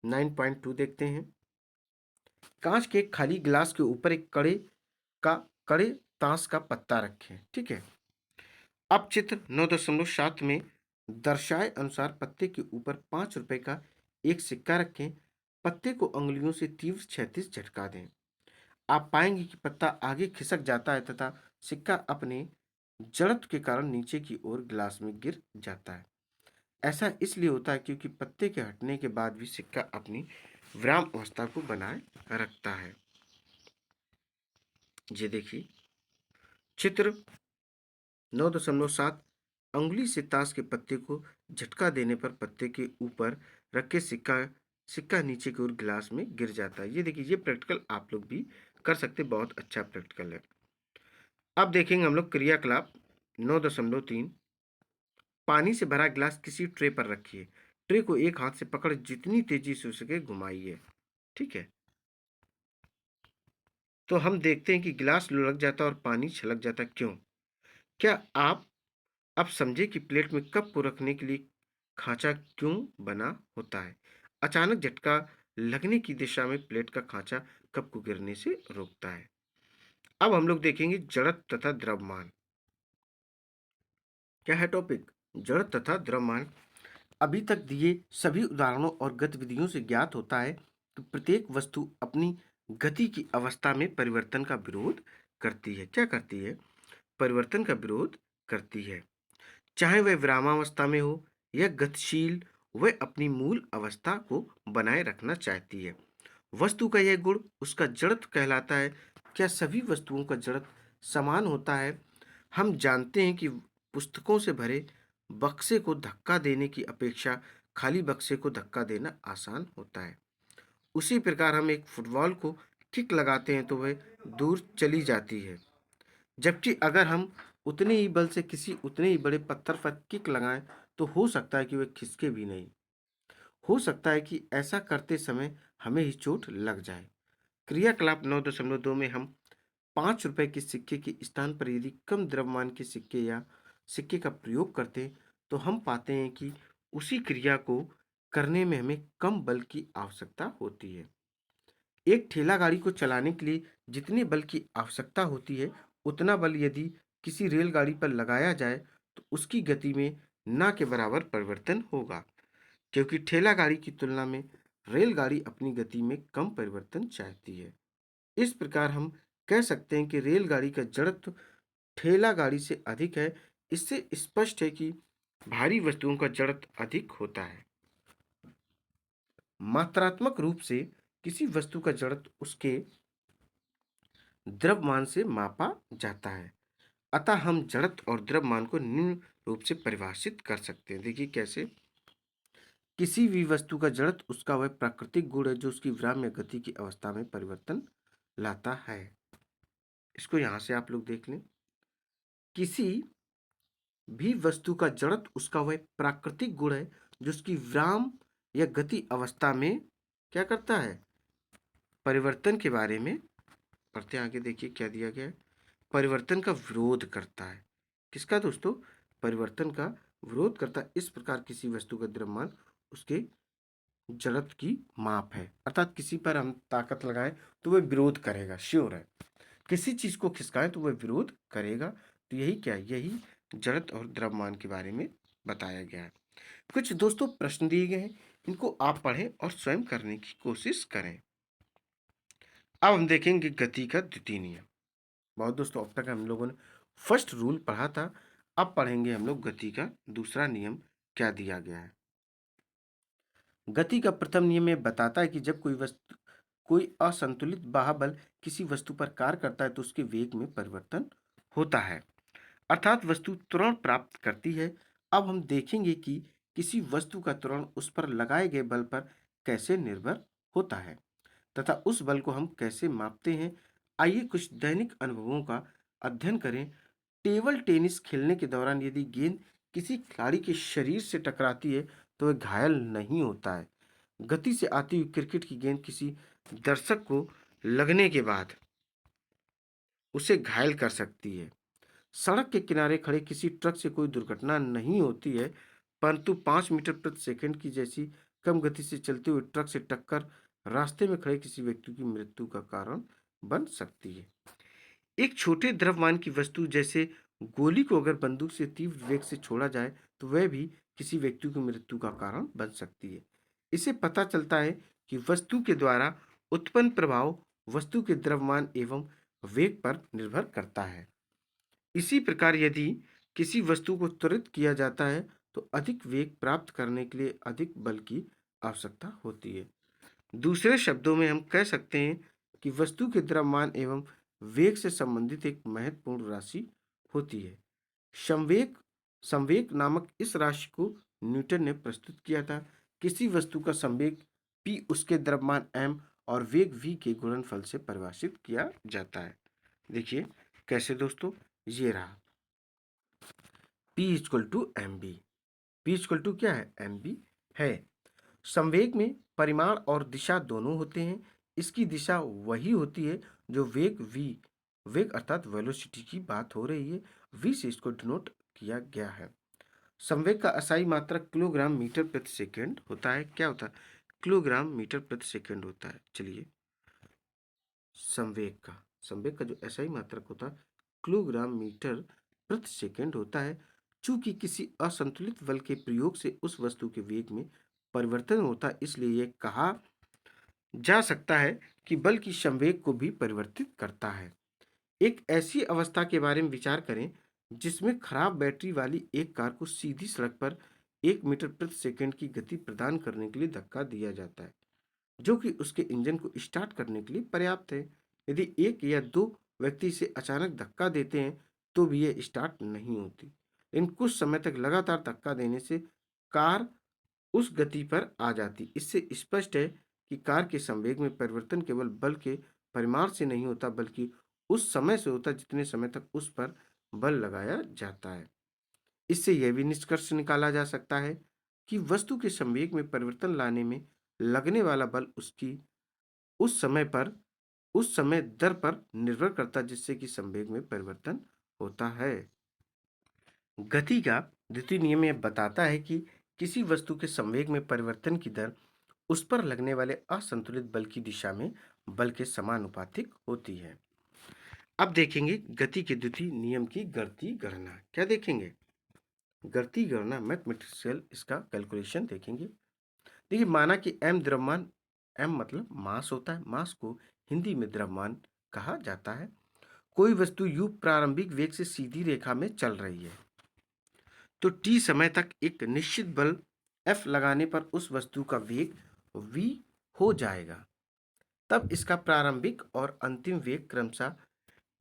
9.2 देखते हैं। कांच के एक खाली गिलास के ऊपर एक कड़े ताश का पत्ता रखें। ठीक है। अब चित्र 9.7 में दर्शाए अनुसार पत्ते के ऊपर 5 रुपए का एक सिक्का रखें। पत्ते को अंगुलियों से तीव्र क्षैतिज झटका दें। आप पाएंगे कि पत्ता आगे खिसक जाता है तथा सिक्का अपने जड़त्व के कारण नीचे की ओर गिलास में गिर जाता है। ऐसा इसलिए होता है क्योंकि पत्ते के हटने के बाद भी सिक्का अपनी विराम अवस्था को बनाए रखता है। ये देखिए चित्र 9.7, अंगुली से ताश के पत्ते को झटका देने पर पत्ते के ऊपर रखे सिक्का नीचे की ओर गिलास में गिर जाता है। ये देखिए, ये प्रैक्टिकल आप लोग भी कर सकते, बहुत अच्छा प्रैक्टिकल है। अब देखेंगे हम लोग क्रियाकलाप 9.3। पानी से भरा गिलास किसी ट्रे पर रखिए। ट्रे को एक हाथ से पकड़ जितनी तेजी से हो सके घुमाइए। ठीक है। तो हम देखते हैं कि गिलास लुढ़क जाता है और पानी छलक जाता है। क्यों? क्या आप अब समझे कि प्लेट में कप को रखने के लिए खांचा क्यों बना होता है? अचानक झटका लगने की दिशा में प्लेट का खांचा कप को गिरने से रोकता है। अब हम लोग देखेंगे जड़त्व तथा द्रव्यमान। क्या है टॉपिक? जड़त्व तथा द्रव्यमान। अभी तक दिए सभी उदाहरणों और गतिविधियों से ज्ञात होता है कि प्रत्येक वस्तु अपनी गति की अवस्था में परिवर्तन का विरोध करती है। क्या करती है? परिवर्तन का विरोध करती है। चाहे वह विरामावस्था में हो या गतिशील, वह अपनी मूल अवस्था को बनाए रखना चाहती है। वस्तु का यह गुण उसका जड़त्व कहलाता है। क्या सभी वस्तुओं का जड़त्व समान होता है? हम जानते हैं कि पुस्तकों से भरे बक्से को धक्का देने की अपेक्षा खाली बक्से को धक्का देना आसान होता है। उसी प्रकार हम एक फुटबॉल को किक लगाते हैं तो वह दूर चली जाती है, जबकि अगर हम उतने ही बल से किसी उतने ही बड़े पत्थर पर किक लगाएं तो हो सकता है कि वह खिसके भी नहीं। हो सकता है कि ऐसा करते समय हमें ही चोट लग जाए। क्रियाकलाप 9.2 में हम 5 रुपए के सिक्के के स्थान पर यदि कम द्रव्यमान के सिक्के या सिक्के का प्रयोग करते हैं तो हम पाते हैं कि उसी क्रिया को करने में हमें कम बल की आवश्यकता होती है। एक ठेला गाड़ी को चलाने के लिए जितने बल की आवश्यकता होती है उतना बल यदि किसी रेलगाड़ी पर लगाया जाए तो उसकी गति में ना के बराबर परिवर्तन होगा, क्योंकि ठेला गाड़ी की तुलना में रेलगाड़ी अपनी गति में कम परिवर्तन चाहती है। इस प्रकार हम कह सकते हैं कि रेलगाड़ी का जड़त्व ठेला गाड़ी से अधिक है। इससे स्पष्ट है कि भारी वस्तुओं का जड़त्व अधिक होता है। मात्रात्मक रूप से किसी वस्तु का जड़त्व उसके द्रव्यमान से मापा जाता है। अतः हम जड़त्व और द्रव्यमान को निम्न रूप से परिभाषित कर सकते हैं। देखिए कैसे। किसी भी वस्तु का जड़त्व उसका वह प्राकृतिक गुण है जो उसकी विराम या गति की अवस्था में परिवर्तन लाता है। इसको यहां से आप लोग देख लें। किसी भी वस्तु का जड़त्व उसका वह प्राकृतिक गुण है जो उसकी विराम या गति अवस्था में क्या करता है, परिवर्तन के बारे में पढ़ते हैं। आगे देखिए क्या दिया गया है, परिवर्तन का विरोध करता है। किसका दोस्तों, परिवर्तन का विरोध करता है। इस प्रकार किसी वस्तु का द्रव्यमान उसके जड़त्व की माप है, अर्थात किसी पर हम ताकत लगाएं तो वह विरोध करेगा, श्योर है। किसी चीज को खिसकाएं तो वह विरोध करेगा। तो यही क्या है, यही जड़त्व और द्रव्यमान के बारे में बताया गया है। कुछ दोस्तों प्रश्न दिए गए हैं, इनको आप पढ़ें और स्वयं करने की कोशिश करें। अब हम देखेंगे गति का द्वितीय नियम। बहुत दोस्तों अब तक हम लोगों ने फर्स्ट रूल पढ़ा था, अब पढ़ेंगे हम लोग गति का दूसरा नियम क्या दिया गया है। गति का प्रथम नियम यह बताता है कि जब कोई असंतुलित बाह्य किसी वस्तु पर कार्य करता है तो उसके वेग में परिवर्तन होता है, अर्थात वस्तु त्वरण प्राप्त करती है। अब हम देखेंगे कि किसी वस्तु का त्वरण उस पर लगाए गए बल पर कैसे निर्भर होता है तथा उस बल को हम कैसे मापते हैं। आइए कुछ दैनिक अनुभवों का अध्ययन करें। टेबल टेनिस खेलने के दौरान यदि गेंद किसी खिलाड़ी के शरीर से टकराती है तो वह घायल नहीं होता है। गति से आती हुई क्रिकेट की गेंद किसी दर्शक को लगने के बाद उसे घायल कर सकती है। सड़क के किनारे खड़े किसी ट्रक से कोई दुर्घटना नहीं होती है, परंतु 5 मीटर प्रति सेकंड की जैसी कम गति से चलते हुए ट्रक से टक्कर रास्ते में खड़े किसी व्यक्ति की मृत्यु का कारण बन सकती है। एक छोटे द्रव्यमान की वस्तु जैसे गोली को अगर बंदूक से तीव्र वेग से छोड़ा जाए तो वह भी किसी व्यक्ति की मृत्यु का कारण बन सकती है। इससे पता चलता है कि वस्तु के द्वारा उत्पन्न प्रभाव वस्तु के द्रव्यमान एवं वेग पर निर्भर करता है। इसी प्रकार यदि किसी वस्तु को त्वरित किया जाता है तो अधिक वेग प्राप्त करने के लिए अधिक बल की आवश्यकता होती है। दूसरे शब्दों में हम कह सकते हैं कि वस्तु के द्रव्यमान एवं वेग से संबंधित एक महत्वपूर्ण राशि होती है। संवेग संवेग नामक इस राशि को न्यूटन ने प्रस्तुत किया था। किसी वस्तु का संवेग p उसके द्रव्यमान m और वेग v के गुणनफल से परिभाषित किया जाता है। देखिए कैसे दोस्तों, ये रहा p equal to M B. p equal to क्या है, एम बी है। संवेग में परिमाण और दिशा दोनों होते हैं। इसकी दिशा वही होती है जो वेग v, वेग अर्थात वेलोसिटी की बात हो रही है, v से इसको डिनोट किया गया है। संवेग का असाई मात्रक किलोग्राम मीटर प्रति सेकंड होता है। क्या होता है, किलोग्राम मीटर प्रति सेकंड होता है। चलिए संवेग का जो एसआई मात्रक होता है किलोग्राम मीटर प्रति सेकंड होता है। चूंकि किसी असंतुलित बल के प्रयोग से उस वस्तु के वेग में परिवर्तन होता है, इसलिए यह कहा जा सकता है कि बल की संवेग को भी परिवर्तित करता है। एक ऐसी अवस्था के बारे में विचार करें जिसमें खराब बैटरी वाली एक कार को सीधी सड़क पर 1 मीटर प्रति सेकंड की गति प्रदान करने के लिए धक्का दिया जाता है, जो कि उसके इंजन को स्टार्ट करने के लिए पर्याप्त है। यदि एक या दो व्यक्ति इसे अचानक धक्का देते हैं तो भी यह स्टार्ट नहीं होती, लेकिन कुछ समय तक लगातार धक्का देने से कार उस गति पर आ जाती। इससे स्पष्ट है कि कार के संवेग में परिवर्तन केवल बल के परिमाण से नहीं होता बल्कि उस समय से होता जितने समय तक उस पर बल लगाया जाता है। इससे यह भी निष्कर्ष निकाला जा सकता है कि वस्तु के संवेग में परिवर्तन लाने में लगने वाला बल उसकी उस समय दर पर निर्भर करता है जिससे कि संवेग में परिवर्तन होता है। गति का द्वितीय नियम यह बताता है कि किसी वस्तु के संवेग में परिवर्तन की दर उस पर लगने वाले असंतुलित बल की दिशा में बल के समानुपातिक होती है। अब देखेंगे गति के द्वितीय नियम की गति गणना। क्या देखेंगे, गति गणना, मैथमेटिकल इसका कैलकुलेशन देखेंगे। देखिए माना कि m द्रव्यमान, m मतलब मास होता है, मास को हिंदी में द्रव्यमान कहा जाता है। कोई वस्तु u प्रारंभिक वेग से सीधी रेखा में चल रही है तो t समय तक एक निश्चित बल F लगाने पर उस वस्तु का वेग v हो जाएगा। तब इसका प्रारंभिक और अंतिम वेग क्रमशः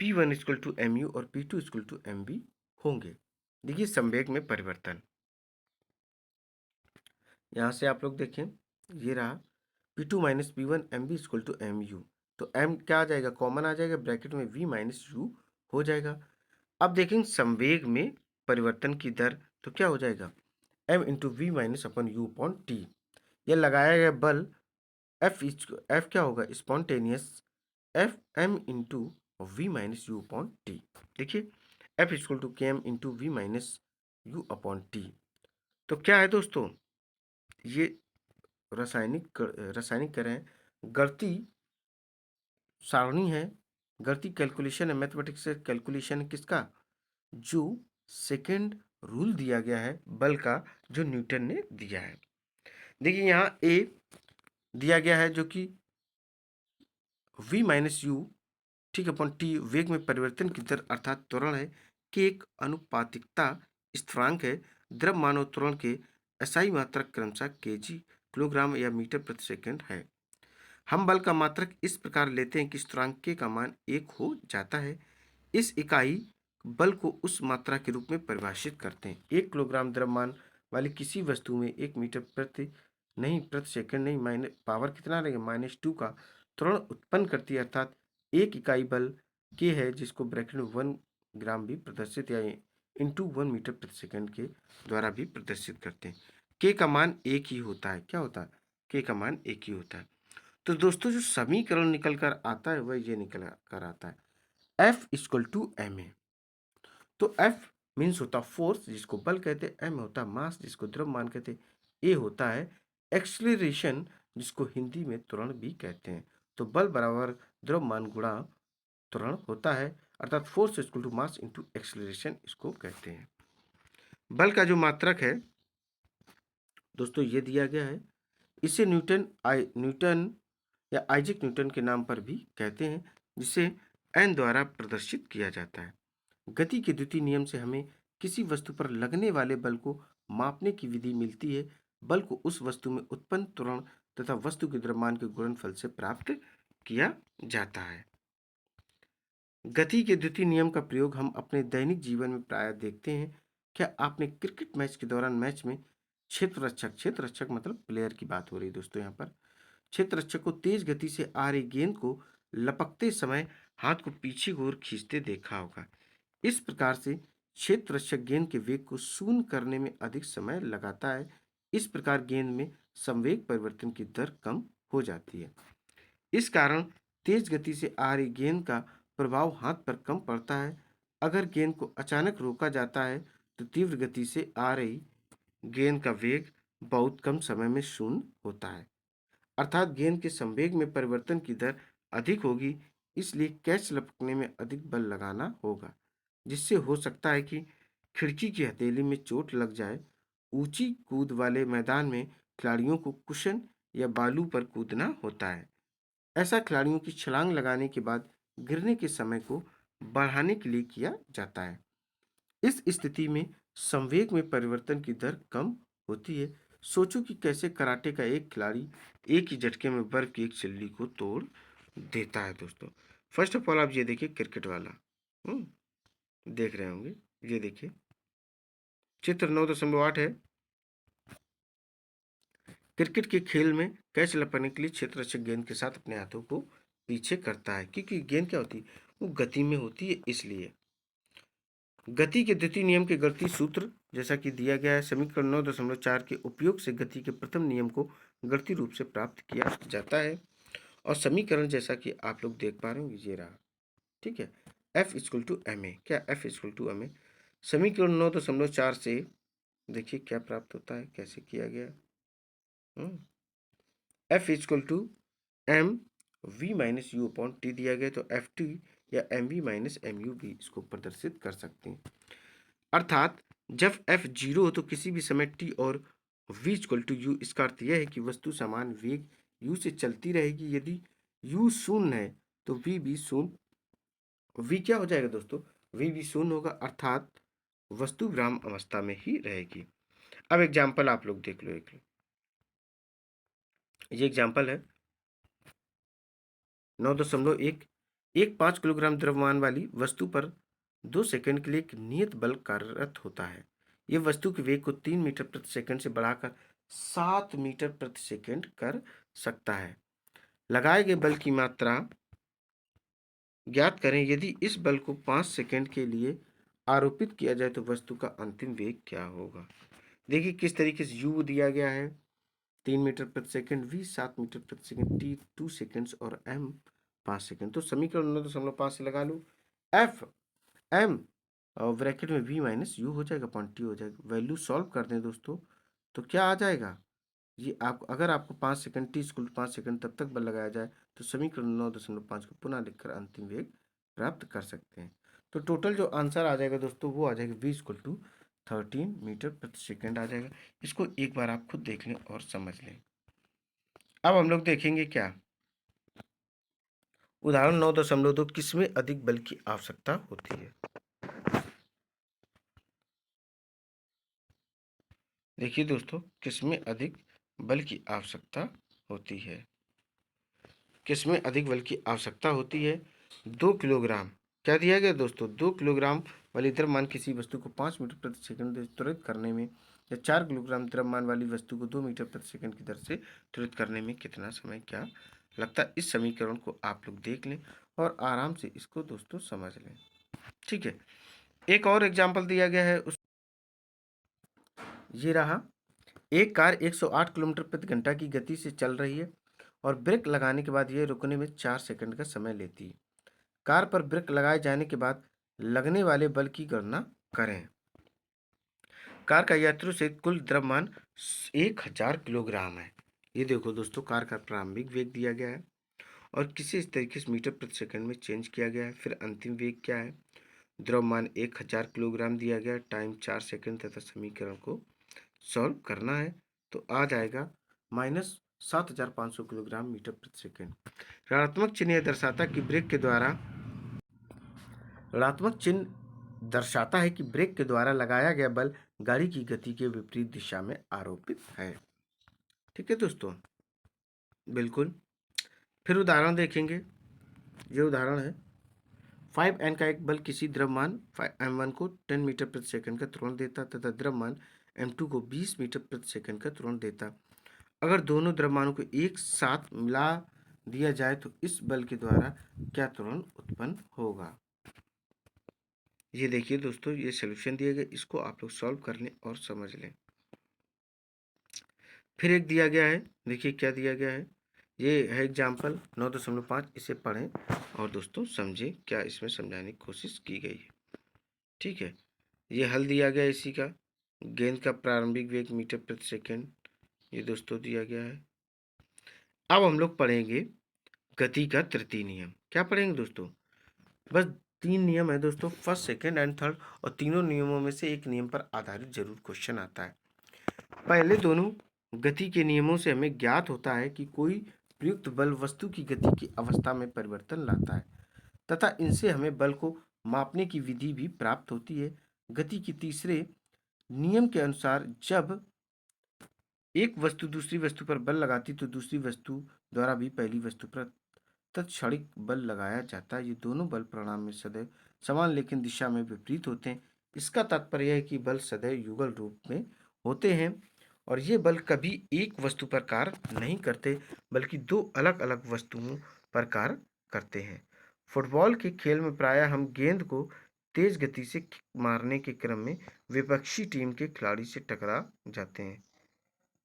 p1 इक्वल टू mu और p2 इक्वल टू mv होंगे। देखिए संवेग में परिवर्तन, यहां से आप लोग देखें ये रहा p2 minus p1 mv equal to mu, तो m क्या आ जाएगा, कॉमन आ जाएगा, ब्रैकेट में v माइनस u हो जाएगा। अब देखेंगे संवेग में परिवर्तन की दर, तो क्या हो जाएगा m into V minus upon u upon T. या लगाया गया बल एफ क्या होगा, spontaneous F M into V minus you upon T. देखिए F equal to K M into V minus you upon T. तो क्या है दोस्तों, ये रासायनिक करें गणितीय सारणी है, गणितीय कैलकुलेशन है, मैथमेटिक्स से कैलकुलेशन है किसका, जो सेकेंड रूल दिया गया है बल का, जो न्यूटन ने दिया है। देखिए यहाँ ए दिया गया है जो कि v माइनस यू ठीक अपॉन टी वेग में परिवर्तन की दर अर्थात त्वरण है, कि एक अनुपातिकता स्थिरांक है, द्रव मानव त्वरण के एसआई मात्रक क्रमशः केजी किलोग्राम या मीटर प्रति सेकंड है। हम बल का मात्रक इस प्रकार लेते हैं कि स्थिरांक के का मान 1 हो जाता है। इस इकाई बल को उस मात्रा के रूप में परिभाषित करते हैं। 1 किलोग्राम द्रव्यमान वाली किसी वस्तु में 1 मीटर प्रति सेकंड नहीं माइनस पावर कितना रहेगा -2 का त्वरण उत्पन्न करती है, अर्थात एक इकाई बल के है, जिसको ब्रैकेट में 1 ग्राम भी प्रदर्शित या इंटू 1 मीटर प्रति सेकंड के द्वारा भी प्रदर्शित करते हैं। के का मान एक ही होता है। क्या होता है, के का मान एक ही होता है। तो दोस्तों जो समीकरण निकल कर आता है वह ये निकल कर आता है F equal to M A. तो F मीन्स होता फोर्स जिसको बल कहते हैं, m होता मास जिसको द्रव्यमान कहते हैं, a होता है एक्सलेरेशन जिसको हिंदी में त्वरण भी कहते हैं। तो बल बराबर द्रव्यमान गुणा त्वरण होता है, अर्थात force equal to mass into acceleration इसको कहते हैं। बल का जो मात्रक है दोस्तों ये दिया गया है, इसे न्यूटन या आइजैक न्यूटन के नाम पर भी कहते हैं, जिसे एन द्वारा प्रदर्शित किया जाता है। गति के द्वितीय नियम से हमें किसी वस्तु पर लगने वाले बल को मापने की विधि मिलती है। बल को उस वस्तु में उत्पन्न त्वरण तथा वस्तु के द्रव्यमान के गुणनफल से प्राप्त किया जाता है। गति के द्वितीय नियम का प्रयोग हम अपने दैनिक जीवन में प्रायः देखते हैं। क्या आपने क्रिकेट मैच के दौरान मैच में क्षेत्र रक्षक मतलब प्लेयर की बात हो रही है दोस्तों, यहाँ पर क्षेत्र रक्षक को तेज गति से आ रही गेंद को लपकते समय हाथ को पीछे की ओर खींचते देखा होगा। इस प्रकार से क्षेत्र रक्षक गेंद के वेग को शून्य करने में अधिक समय लगाता है। इस प्रकार गेंद में संवेग परिवर्तन की दर कम हो जाती है। इस कारण तेज गति से आ रही गेंद का प्रभाव हाथ पर कम पड़ता है। अगर गेंद को अचानक रोका जाता है तो तीव्र गति से आ रही गेंद का वेग बहुत कम समय में शून्य होता है, अर्थात गेंद के संवेग में परिवर्तन की दर अधिक होगी। इसलिए कैच लपकने में अधिक बल लगाना होगा, जिससे हो सकता है कि खिड़की की हथेली में चोट लग जाए। ऊंची कूद वाले मैदान में खिलाड़ियों को कुशन या बालू पर कूदना होता है। ऐसा खिलाड़ियों की छलांग लगाने के बाद गिरने के समय को बढ़ाने के लिए किया जाता है। इस स्थिति में संवेग में परिवर्तन की दर कम होती है। सोचो कि कैसे कराटे का एक खिलाड़ी एक ही झटके में बर्फ की एक सिल्ली को तोड़ देता है दोस्तों। फर्स्ट ऑफ ऑल आप ये देखिए क्रिकेट वाला देख रहे होंगे, ये देखिए चित्र 9.8 है। क्रिकेट के खेल में कैच लपकने के लिए क्षेत्र रक्षक गेंद के साथ अपने हाथों को पीछे करता है, क्योंकि गेंद क्या होती है, वो गति में होती है। इसलिए गति के द्वितीय नियम के गणितीय सूत्र जैसा कि दिया गया है, समीकरण 9.4 के उपयोग से गति के प्रथम नियम को गणितीय रूप से प्राप्त किया जाता है। और समीकरण जैसा कि आप लोग देख पा रहे हो ये रहा, ठीक है। F equal to M a, क्या F equal to M a, समीकरण 9.4 से देखिए क्या प्राप्त होता है, कैसे किया गया। F equal to m v minus you upon t दिया गया, तो एफ टी या m v minus m u भी इसको प्रदर्शित कर सकते हैं। अर्थात जब f 0 हो तो किसी भी समय t और v इक्वल टू यू, इसका अर्थ यह है कि वस्तु समान वेग u से चलती रहेगी। यदि u शून्य है तो v भी शून्य, v क्या हो जाएगा दोस्तों, v भी शून्य होगा, अर्थात वस्तु विराम अवस्था में ही रहेगी। अब एग्जाम्पल आप लोग देख लो, ये एग्जाम्पल है 9.1, एक 5 किलोग्राम द्रव्यमान वाली वस्तु पर 2 सेकंड के लिए एक नियत बल कार्यरत होता है। यह वस्तु के वेग को 3 मीटर प्रति सेकंड से बढ़ाकर 7 मीटर प्रति सेकंड कर सकता है। लगाए गए बल की मात्रा ज्ञात करें। यदि इस बल को 5 सेकंड के लिए आरोपित किया जाए तो वस्तु का अंतिम वेग क्या होगा। देखिए किस तरीके से u दिया गया है, 3 मीटर प्रति सेकंड, v 7 मीटर प्रति सेकंड, t 2 सेकंड्स और m 5 सेकंड। तो समीकरण 9.5 से लगा लो, f m और ब्रैकेट में v माइनस u हो जाएगा, अपॉन t हो जाएगा। वैल्यू सॉल्व कर दें दोस्तों तो क्या आ जाएगा, ये आप अगर आपको 5 सेकंड t इक्वल 5 सेकंड तब तक बल लगाया जाए तो समीकरण 9.5 को पुनः लिखकर अंतिम वेग प्राप्त कर सकते हैं। तो टोटल जो आंसर आ जाएगा दोस्तों वो आ जाएगा v इक्वल टू 13 मीटर प्रति सेकंड आ जाएगा। इसको एक बार आप खुद देख लें और समझ लें। अब हम लोग देखेंगे क्या, उदाहरण 9.2 किसमें अधिक बल की आवश्यकता होती है। देखिए दोस्तों, किसमें अधिक बल की आवश्यकता होती है, किसमें अधिक बल की आवश्यकता होती है। 2 किलोग्राम, क्या दिया गया दोस्तों, 2 किलोग्राम वाली द्रव्यमान किसी वस्तु को 5 मीटर प्रति सेकंड से त्वरित करने में, या 4 किलोग्राम द्रव्यमान वाली वस्तु को 2 मीटर प्रति सेकंड की दर से त्वरित करने में कितना समय क्या लगता है। इस समीकरण को आप लोग देख लें और आराम से इसको दोस्तों समझ लें। ठीक है, एक और एग्जाम्पल दिया गया है, उस ये रहा, एक कार 108 किलोमीटर प्रति घंटा की गति से चल रही है और ब्रेक लगाने के बाद यह रुकने में 4 सेकंड का समय लेती है। कार पर ब्रेक लगाए जाने के बाद लगने वाले बल की गणना करें। कार का यात्रियों सहित कुल द्रव्यमान 1000 किलोग्राम है। ये देखो दोस्तों, कार का प्रारंभिक वेग दिया गया है और किसी इस तरीके से मीटर प्रति सेकंड में चेंज किया गया है। फिर अंतिम वेग क्या है, द्रव्यमान 1000 किलोग्राम दिया गया, टाइम 4 सेकंड तथा समीकरण को सॉल्व करना है तो आ जाएगा माइनस 7500 किलोग्राम मीटर प्रति सेकंड। ऋणात्मक चिन्ह यह दर्शाता कि ब्रेक के द्वारा, ऋणात्मक चिन्ह दर्शाता है कि ब्रेक के द्वारा लगाया गया बल गाड़ी की गति के विपरीत दिशा में आरोपित है। ठीक है दोस्तों, बिल्कुल। फिर उदाहरण देखेंगे, ये उदाहरण है 5n का एक बल किसी द्रव्यमान m1 को 10 मीटर प्रति सेकंड का त्वरण देता तथा द्रव्यमान m2 को 20 मीटर प्रति सेकंड का त्वरण देता। अगर दोनों द्रव्यमानों को एक साथ मिला दिया जाए तो इस बल के द्वारा क्या त्वरण उत्पन्न होगा। ये देखिए दोस्तों, ये सॉल्यूशन दिया गया, इसको आप लोग सॉल्व कर लें और समझ लें। फिर एक दिया गया है, देखिए क्या दिया गया है, ये है एग्जाम्पल 9.5, इसे पढ़ें और दोस्तों समझें क्या इसमें समझाने की कोशिश की गई है। ठीक है, ये हल दिया गया इसी का, गेंद का प्रारंभिक वेग मीटर प्रति सेकंड, ये दोस्तों दिया गया है। अब हम लोग पढ़ेंगे गति का तृतीय नियम। क्या पढ़ेंगे दोस्तों, बस 3 नियम है दोस्तों, फर्स्ट सेकंड एंड थर्ड, और तीनों नियमों में से एक नियम पर आधारित जरूर क्वेश्चन आता है। पहले दोनों गति के नियमों से हमें ज्ञात होता है कि कोई प्रयुक्त बल वस्तु की गति की अवस्था में परिवर्तन लाता है तथा इनसे हमें बल को मापने की विधि भी प्राप्त होती है। गति के तीसरे नियम के अनुसार जब एक वस्तु दूसरी वस्तु पर बल लगाती तो दूसरी वस्तु द्वारा भी पहली वस्तु पर तत्क्षणिक बल लगाया जाता है। ये दोनों बल परिणाम में सदैव समान लेकिन दिशा में विपरीत होते हैं। इसका तात्पर्य है कि बल सदैव युगल रूप में होते हैं और ये बल कभी एक वस्तु पर कार्य नहीं करते बल्कि दो अलग अलग वस्तुओं पर कार्य करते हैं। फुटबॉल के खेल में प्रायः हम गेंद को तेज गति से मारने के क्रम में विपक्षी टीम के खिलाड़ी से टकरा जाते हैं।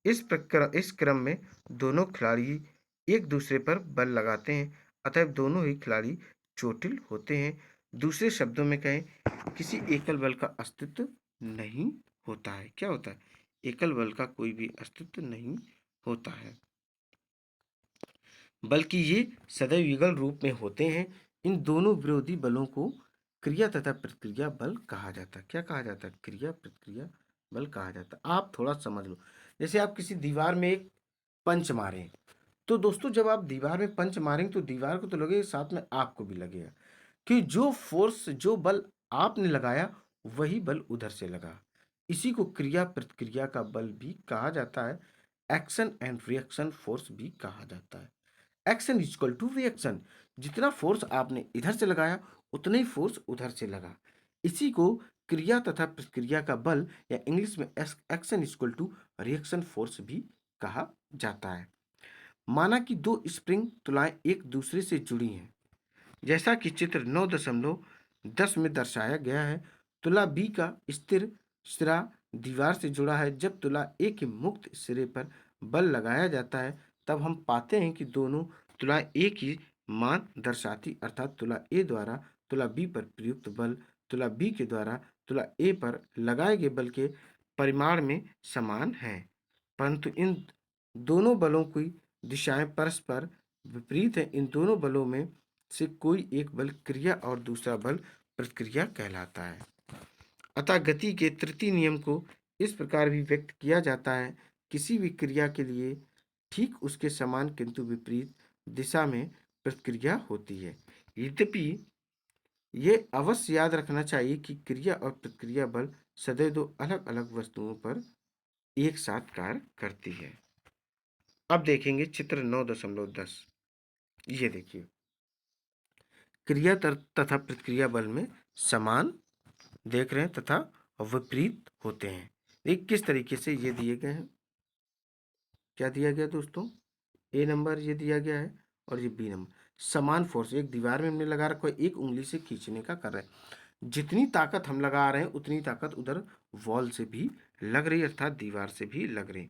इस क्रम में दोनों खिलाड़ी एक दूसरे पर बल लगाते हैं, अतः दोनों ही खिलाड़ी चोटिल होते हैं। दूसरे शब्दों में कहें, किसी एकल बल का अस्तित्व नहीं होता है। क्या होता है, एकल बल का कोई भी अस्तित्व नहीं होता है, बल्कि ये सदैव युगल रूप में होते हैं। इन दोनों विरोधी बलों को क्रिया तथा प्रतिक्रिया बल कहा जाता है। क्या कहा जाता है, क्रिया प्रतिक्रिया बल कहा जाता है। आप थोड़ा समझ लो, जैसे आप किसी दीवार में एक पंच मारें तो दोस्तों जब आप दीवार में पंच मारेंगे तो दीवार को तो लगेगा, साथ में आपको भी लगेगा कि जो फोर्स, जो बल आपने लगाया वही बल उधर से लगा। इसी को क्रिया प्रतिक्रिया का बल भी कहा जाता है। एक्शन एंड रिएक्शन फोर्स भी कहा जाता है। Action is equal to reaction, जितना फोर्स आपने इधर से लगाया उतना ही फोर्स उधर से लगा। इसी को क्रिया तथा प्रतिक्रिया का बल या इंग्लिश में action is equal to reaction force भी कहा जाता है। माना कि दो स्प्रिंग तुलाएं एक दूसरे से जुड़ी हैं, जैसा कि चित्र 9.10 में दर्शाया गया है। तुला बी का स्थिर सिरा दीवार से जुड़ा है, जब तुला ए के मुक्त सिरे पर बल लगाया जाता है तब हम पाते हैं कि दोनों तुला ए की मान दर्शाती, अर्थात तुला ए द्वारा तुला बी पर प्रयुक्त बल तुला बी के द्वारा तुला ए पर लगाए गए बल के परिमाण में समान है, परंतु इन दोनों बलों की दिशाएं परस्पर विपरीत हैं। इन दोनों बलों में से कोई एक बल क्रिया और दूसरा बल प्रतिक्रिया कहलाता है। अतः गति के तृतीय नियम को इस प्रकार भी व्यक्त किया जाता है, किसी भी क्रिया के लिए ठीक उसके समान किंतु विपरीत दिशा में प्रतिक्रिया होती है। यद्यपि ये अवश्य याद रखना चाहिए कि क्रिया और प्रतिक्रिया बल सदैव दो अलग अलग वस्तुओं पर एक साथ कार्य करती है। अब देखेंगे चित्र 9.10। ये देखिए, क्रिया तथा प्रतिक्रिया बल में समान देख रहे हैं तथा विपरीत होते हैं। एक किस तरीके से ये दिए गए हैं, क्या दिया गया दोस्तों, ए नंबर ये दिया गया है और ये बी नंबर। समान फोर्स एक दीवार में हमने लगा रखा है, एक उंगली से खींचने का कर रहे हैं, जितनी ताकत हम लगा रहे हैं उतनी ताकत उधर वॉल से भी लग रही है, अर्थात दीवार से भी लग रही।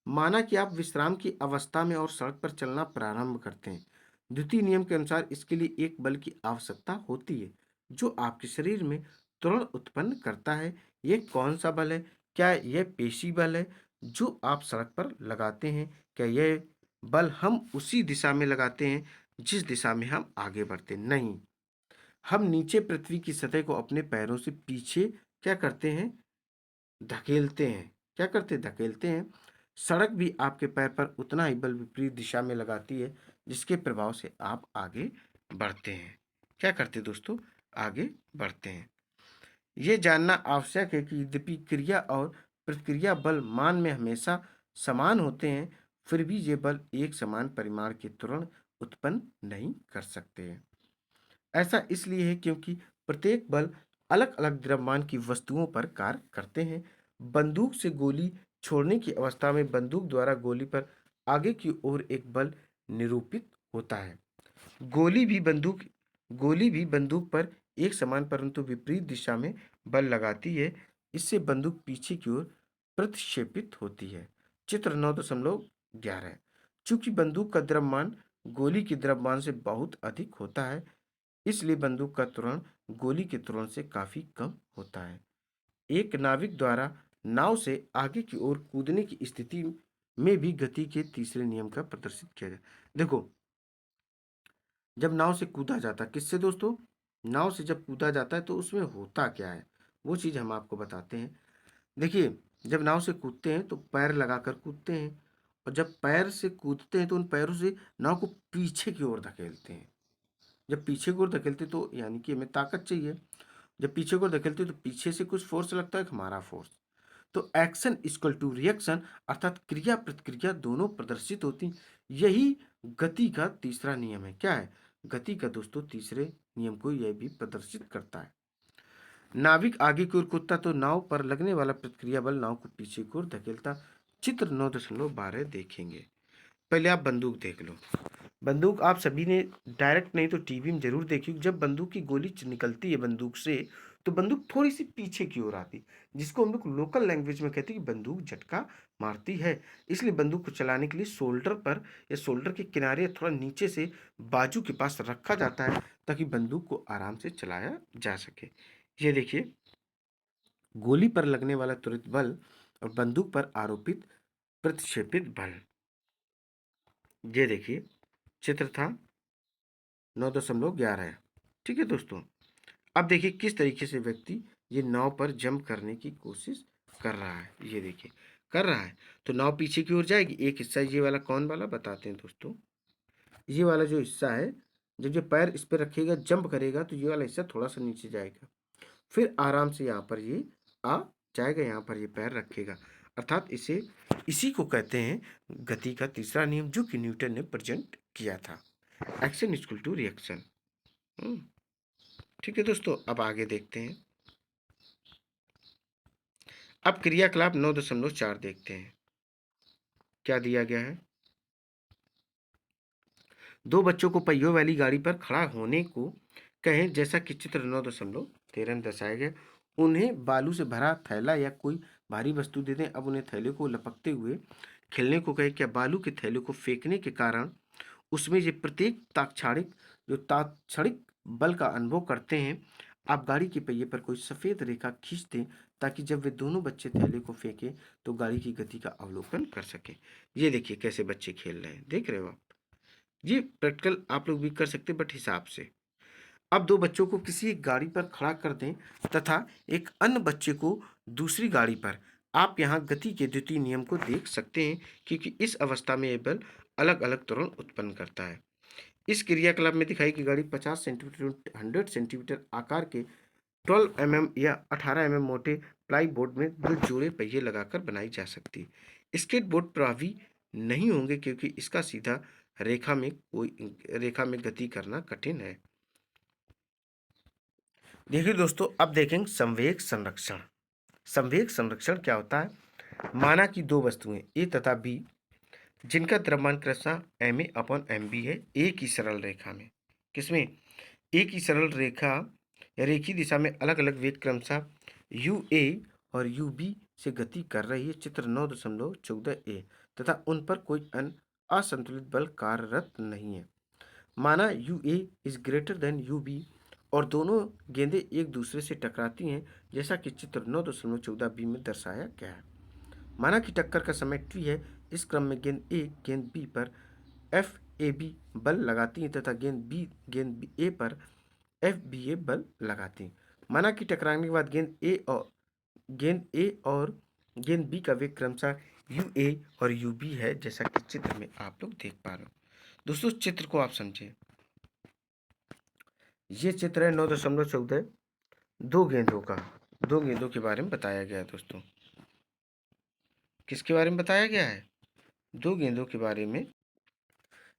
माना कि आप विश्राम की अवस्था में और सड़क पर चलना प्रारंभ करते हैं। द्वितीय नियम के अनुसार इसके लिए एक बल की आवश्यकता होती है जो आपके शरीर में त्वरण उत्पन्न करता है। यह कौन सा बल है? क्या यह पेशी बल है जो आप सड़क पर लगाते हैं? क्या यह बल हम उसी दिशा में लगाते हैं जिस दिशा में हम आगे बढ़ते? नहीं, हम नीचे पृथ्वी की सतह को अपने पैरों से पीछे क्या करते हैं, धकेलते हैं। क्या करते हैं? धकेलते हैं। सड़क भी आपके पैर पर उतना ही बल विपरीत दिशा में लगाती है जिसके प्रभाव से आप आगे बढ़ते हैं। क्या करते हैं दोस्तों? आगे बढ़ते हैं। ये जानना आवश्यक है कि यद्यपि क्रिया और प्रतिक्रिया बल मान में हमेशा समान होते हैं, फिर भी ये बल एक समान परिमाण के त्वरण उत्पन्न नहीं कर सकते हैं। ऐसा इसलिए है क्योंकि प्रत्येक बल अलग अलग द्रव्यमान की वस्तुओं पर कार्य करते हैं। बंदूक से गोली छोड़ने की अवस्था में बंदूक द्वारा गोली पर आगे की ओर एक बल निरूपित होता है। गोली भी बंदूक पर एक समान परंतु विपरीत दिशा में बल लगाती है। इससे बंदूक पीछे की ओर प्रतिक्षेपित होती है। चित्र 9.11। चूंकि बंदूक का द्रव्यमान गोली के द्रव्यमान से बहुत अधिक होता है, इसलिए बंदूक का त्वरण गोली के त्वरण से काफी कम होता है। एक नाविक द्वारा नाव से आगे की ओर कूदने की स्थिति में भी गति के तीसरे नियम का प्रदर्शित किया जाए। देखो, जब नाव से कूदा जाता है, किससे दोस्तों? नाव से जब कूदा जाता है तो उसमें होता क्या है, वो चीज हम आपको बताते हैं। देखिए, जब नाव से कूदते हैं तो पैर लगाकर कूदते हैं, और जब पैर से कूदते हैं तो उन पैरों से नाव को पीछे की ओर धकेलते हैं। जब पीछे की ओर धकेलते तो यानी कि हमें ताकत चाहिए। जब पीछे की ओर धकेलते तो पीछे से कुछ फोर्स लगता है, हमारा फोर्स। तो एक्शन इक्वल टू रिएक्शन, अर्थात क्रिया प्रतिक्रिया दोनों प्रदर्शित होती। यही गति का तीसरा नियम है। क्या है? गति का दोस्तों तीसरे नियम को यह भी प्रदर्शित करता है। नाविक आगे की ओर कूदता तो नाव पर लगने वाला प्रतिक्रिया बल नाव को पीछे की ओर धकेलता। चित्र 9.12 देखेंगे। पहले आप बंदूक देख लो। बंदूक आप सभी ने डायरेक्ट नहीं तो टीवी में जरूर देखी। जब बंदूक की गोली निकलती है बंदूक से तो बंदूक थोड़ी सी पीछे की ओर आती, जिसको हम लोग लोकल लैंग्वेज में कहते हैं कि बंदूक झटका मारती है। इसलिए बंदूक को चलाने के लिए शोल्डर पर या शोल्डर के किनारे थोड़ा नीचे से बाजू के पास रखा जाता है ताकि बंदूक को आराम से चलाया जा सके। ये देखिए, गोली पर लगने वाला त्वरित बल और बंदूक पर आरोपित प्रतिक्षेपित बल। ये देखिए, चित्र था 9.11। ठीक है दोस्तों, अब देखिए किस तरीके से व्यक्ति ये नाव पर जंप करने की कोशिश कर रहा है। ये देखिए कर रहा है तो नाव पीछे की ओर जाएगी। एक हिस्सा ये वाला कौन वाला बताते हैं दोस्तों, ये वाला जो हिस्सा है, जब जो पैर इस पर रखेगा जंप करेगा तो ये वाला हिस्सा थोड़ा सा नीचे जाएगा, फिर आराम से यहाँ पर ये आ जाएगा, यहाँ पर ये पैर रखेगा। अर्थात इसी को कहते हैं गति का तीसरा नियम, जो कि न्यूटन ने प्रेजेंट किया था। Action equal to reaction. ठीक है दोस्तों, अब आगे देखते हैं। अब क्रियाकलाप 9.4 देखते हैं। क्या दिया गया है? दो बच्चों को पहियों वाली गाड़ी पर खड़ा होने को कहें, जैसा कि चित्र 9.13 में दर्शाया गया। उन्हें बालू से भरा थैला या कोई भारी वस्तु दे दें। अब उन्हें थैले को लपकते हुए खेलने को कहे, क्या बालू के थैले को फेंकने के कारण उसमें ये प्रत्येक तात्क्षणिक बल का अनुभव करते हैं। आप गाड़ी के पहिए पर कोई सफेद रेखा खींच दें ताकि जब वे दोनों बच्चे थैले को फेंकें तो गाड़ी की गति का अवलोकन कर सकें। ये देखिए कैसे बच्चे खेल रहे हैं, देख रहे हो आप। ये प्रैक्टिकल आप लोग भी कर सकते हैं बट हिसाब से। अब दो बच्चों को किसी एक गाड़ी पर खड़ा कर दें तथा एक अन्य बच्चे को दूसरी गाड़ी पर। आप यहाँ गति के द्वितीय नियम को देख सकते हैं क्योंकि इस अवस्था में यह बल अलग अलग त्वरण उत्पन्न करता है। इस क्रियाकलाप में दिखाई कि गाड़ी 50 सेंटीमीटर 100 सेंटीमीटर आकार के 12 या 18 मोटे प्लाई बोर्ड में दो जोड़े पहिए लगाकर बनाई जा सकती है। स्केटबोर्ड प्रभावी नहीं होंगे क्योंकि इसका सीधा रेखा में गति करना कठिन है। देखिए दोस्तों, अब देखेंगे संवेग संरक्षण। संवेग संरक्षण क्या होता है? माना कि दो वस्तुएं ए तथा बी जिनका द्रव्यमान क्रमशः ma/mb है, एक ही सरल रेखा में। किसमें? एक ही सरल रेखा या रेखीय दिशा में अलग अलग वेग क्रमशः ua और ub से गति कर रही है, चित्र 9.14a, तथा उन पर कोई असंतुलित बल कार्यरत नहीं है। माना ua is greater than ub और दोनों गेंदें एक दूसरे से टकराती हैं जैसा कि चित्र 9.14b में दर्शाया गया है। माना कि टक्कर का समय t है। इस क्रम में गेंद A गेंद B पर FAB बल लगाती है तथा गेंद B गेंद A पर FBA बल लगाती है। माना कि टकराने के बाद गेंद A और गेंद B का वेग क्रमशः UA और UB है जैसा कि चित्र में आप लोग देख पा रहे हो। दोस्तों चित्र को आप समझें। ये चित्र है 9.14, दो गेंदों के बारे में बताया गया है। दोस्तों किसके बारे में बताया गया है? दो गेंदों के बारे में।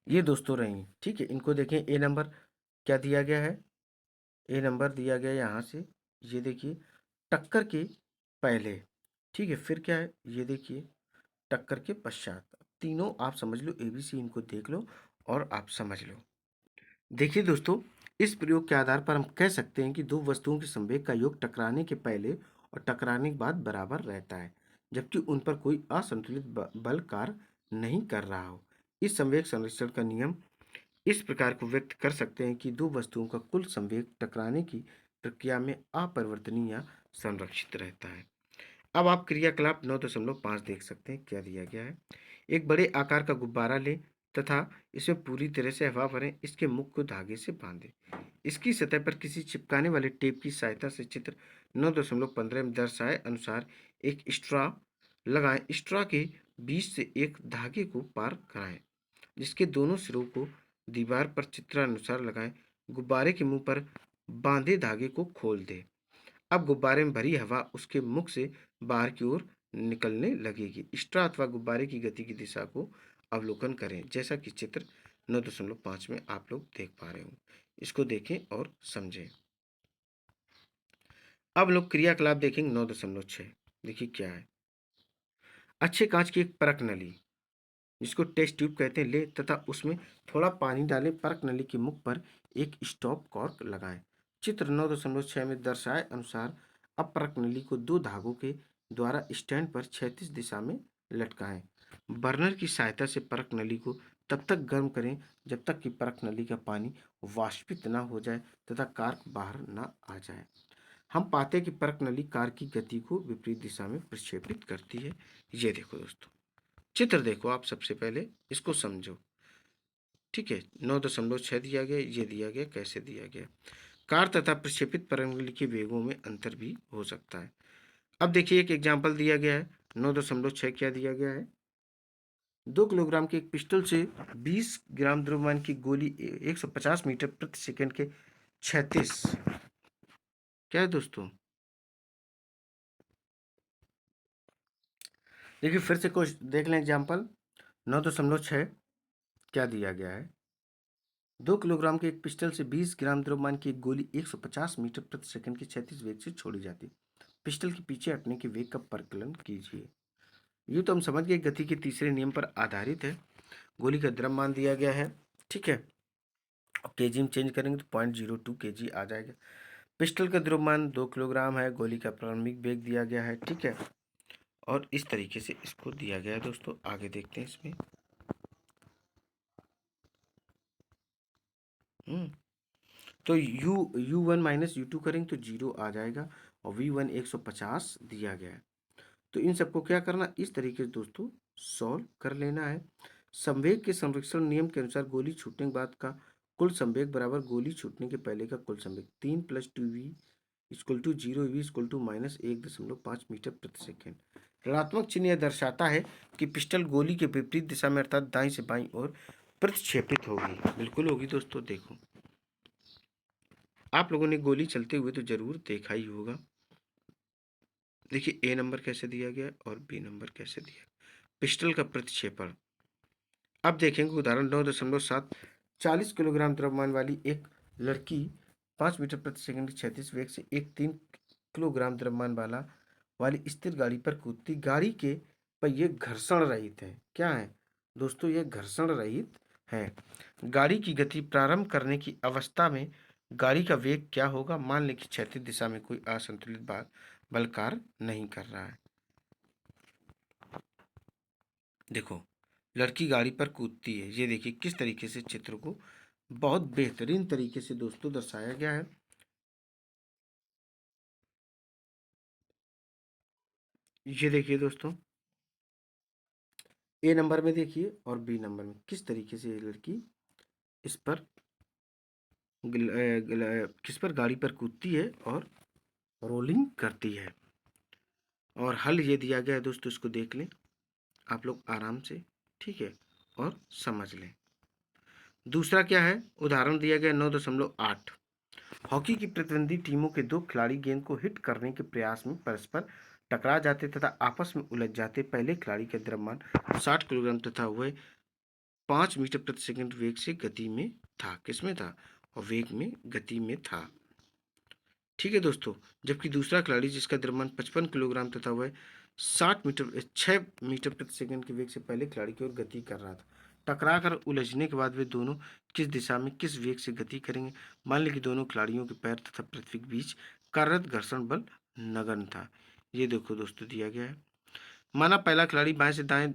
ये दोस्तों रही, ठीक है। इनको देखें, ए नंबर क्या दिया गया है? ए नंबर दिया गया यहाँ से, ये देखिए टक्कर के पहले, ठीक है। फिर क्या है? ये देखिए टक्कर के पश्चात। तीनों आप समझ लो, ABC इनको देख लो और आप समझ लो। देखिए दोस्तों, इस प्रयोग के आधार पर हम कह सकते हैं कि दो वस्तुओं के संवेग का योग टकराने के पहले और टकराने के बाद बराबर रहता है, जबकि उन पर कोई असंतुलित बल कार्य नहीं कर रहा हो। इस संवेग संरक्षण का नियम इस प्रकार को व्यक्त कर सकते हैं कि दो वस्तुओं का कुल संवेग टकराने की प्रक्रिया में अपरिवर्तनीय या संरक्षित रहता है। अब आप क्रियाकलाप 9.5 देख सकते हैं, क्या दिया गया है। एक बड़े आकार का गुब्बारा लें तथा इसे पूरी तरह से हवा भरें। इसके मुख को धागे से बांधें। इसकी सतह पर किसी चिपकाने वाले टेप की सहायता से चित्र 9.15 में दर्शाए अनुसार एक स्ट्रॉ लगाएं। स्ट्रॉ के बीच से एक धागे को पार कराएं, जिसके दोनों सिरों को दीवार पर चित्रानुसार लगाएं। गुब्बारे के मुंह पर बांधे धागे को खोल दें। अब गुब्बारे में भरी हवा उसके मुख से बाहर की ओर निकलने लगेगी। स्ट्रॉ अथवा गुब्बारे की गति की दिशा को अवलोकन करें जैसा कि चित्र 9.5 में आप लोग देख पा रहे हो। इसको देखें और समझें। अब लोग क्रियाकलाप देखेंगे 9.6। देखिए क्या है। अच्छे कांच की एक परख नली, जिसको टेस्ट ट्यूब कहते हैं, ले तथा उसमें थोड़ा पानी डालें। परख नली के मुख पर एक स्टॉप कॉर्क लगाएं। चित्र 9.6 में दर्शाए अनुसार अब परख नली को दो धागों के द्वारा स्टैंड पर क्षैतिज दिशा में लटकाएं। बर्नर की सहायता से परख नली को तब तक गर्म करें जब तक कि परख नली का पानी वाष्पित न हो जाए तथा कार्क बाहर न आ जाए। हम पाते हैं कि परख नली कार्क की गति को विपरीत दिशा में प्रक्षेपित करती है। ये देखो दोस्तों, चित्र देखो आप, सबसे पहले इसको समझो, ठीक है। 9.6 दिया गया, ये दिया गया, कैसे दिया गया। कार तथा प्रक्षेपित तरंग के वेगों में अंतर भी हो सकता है। अब देखिए एक एग्जाम्पल दिया गया है 9.6, क्या दिया गया है। 2 किलोग्राम के एक पिस्टल से 20 ग्राम द्रव्यमान की गोली 150 मीटर प्रति सेकंड के 36, क्या है दोस्तों। देखिए फिर से कुछ देख लें एग्जाम्पल 9.6, क्या दिया गया है। 2 किलोग्राम के एक पिस्टल से 20 ग्राम द्रव्यमान की एक गोली 150 मीटर प्रति सेकंड के 36 वेग से छोड़ी जाती। पिस्टल के पीछे हटने के वेग का परिकलन कीजिए। ये तो हम समझ गए, गति के तीसरे नियम पर आधारित है। गोली का द्रव्यमान दिया गया है, ठीक है। केजी में चेंज करेंगे तो 0.02 kg आ जाएगा। पिस्टल का द्रव्यमान 2 किलोग्राम है। गोली का प्रारंभिक वेग दिया गया है, ठीक है। और इस तरीके से इसको दिया गया है दोस्तों। आगे देखते हैं इसमें। तो u1 माइनस u2 करेंगे तो 0 आ जाएगा और v1 150 दिया गया है। तो इन सबको क्या करना, इस तरीके से दोस्तों सॉल्व कर लेना है। संवेग के संरक्षण नियम के अनुसार गोली छूटने के बाद का कुल संवेग बराबर गोली छूटने के पहले का कुल संवेग। 3 + 2v equal to 0, v equal to -1.5 metre प्रति सेकेंड। ऋणात्मक चिन्ह यह दर्शाता है कि पिस्टल गोली के विपरीत दिशा में अर्थात दाईं से बाईं ओर प्रतिक्षेपित होगी। बिल्कुल होगी दोस्तों। देखो, आप लोगों ने गोली चलते हुए तो जरूर देखा ही होगा। देखिए ए नंबर कैसे दिया गया और बी नंबर कैसे दिया। पिस्टल का प्रतिक्षेपण अब देखेंगे। उदाहरण 9.7 40 किलोग्राम द्रव्यमान वाली एक लड़की 5 मीटर प्रति सेकंड की 36 वेग से एक 3 किलोग्राम द्रव्यमान वाली स्थिर गाड़ी पर कूदती। गाड़ी के पहिए घर्षण रहित है। क्या है दोस्तों, ये घर्षण रहित है। गाड़ी की गति प्रारंभ करने की अवस्था में गाड़ी का वेग क्या होगा। मान लें कि क्षैतिज दिशा में कोई असंतुलित बल कार्य नहीं कर रहा है। देखो, लड़की गाड़ी पर कूदती है। ये देखिए किस तरीके से चित्र को बहुत बेहतरीन तरीके से दोस्तों दर्शाया गया है। ये देखिए दोस्तों, ए नंबर में देखिए और बी नंबर में किस तरीके से ये लड़की इस पर किस पर गाड़ी पर कूदती है और रोलिंग करती है। और हल ये दिया गया है दोस्तों, इसको देख लें आप लोग आराम से, ठीक है, और समझ लें। दूसरा क्या है, उदाहरण दिया गया 9.8 हॉकी की प्रतिद्वंदी टीमों के दो खिलाड़ी गेंद को हिट करने के प्रयास में परस्पर टकरा जाते तथा आपस में उलझ जाते। पहले खिलाड़ी का द्रव्यमान 60 किलोग्राम तथा वह 5 मीटर प्रति सेकंड वेग से गति में था। किसमें था, और वेग में गति में था। ठीक है दोस्तों। जबकि दूसरा खिलाड़ी जिसका द्रव्यमान 55 किलोग्राम तथा वह 6 मीटर प्रति सेकंड के वेग से पहले खिलाड़ी की ओर गति कर रहा था। टकरा कर उलझने के बाद वे दोनों किस दिशा में किस वेग से गति करेंगे। मान लें कि दोनों खिलाड़ियों के पैर तथा पृथ्वी के बीच कार्यरत घर्षण बल नगण्य था। ये देखो दोस्तों दिया गया है। माना पहला खिलाड़ी बाएं से दाएं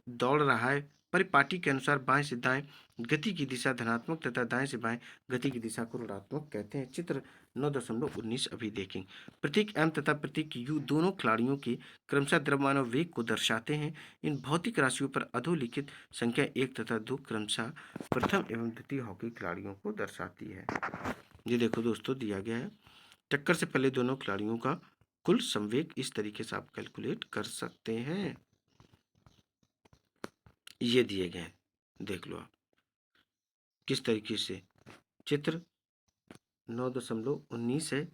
दौड़ रहा है। परिपाटी के अनुसार बाएं से दाएं गति की दिशा धनात्मक तथा दाएं से बाएं गति की दिशा को ऋणात्मक कहते हैं। चित्र 9.19 अभी देखें। प्रतीक एम तथा प्रतीक यू दोनों खिलाड़ियों के क्रमशः द्रव्यमान और वेग को दर्शाते हैं। इन भौतिक राशियों पर अधोलिखित संख्या 1 तथा 2 क्रमशः प्रथम एवं द्वितीय हॉकी खिलाड़ियों को दर्शाती है। ये देखो दोस्तों दिया गया है। टक्कर से पहले दोनों खिलाड़ियों का कुल संवेग इस तरीके से आप कैलकुलेट कर सकते हैं। ये दिए गए हैं, देख लो आप किस तरीके से। चित्र 9.19 है।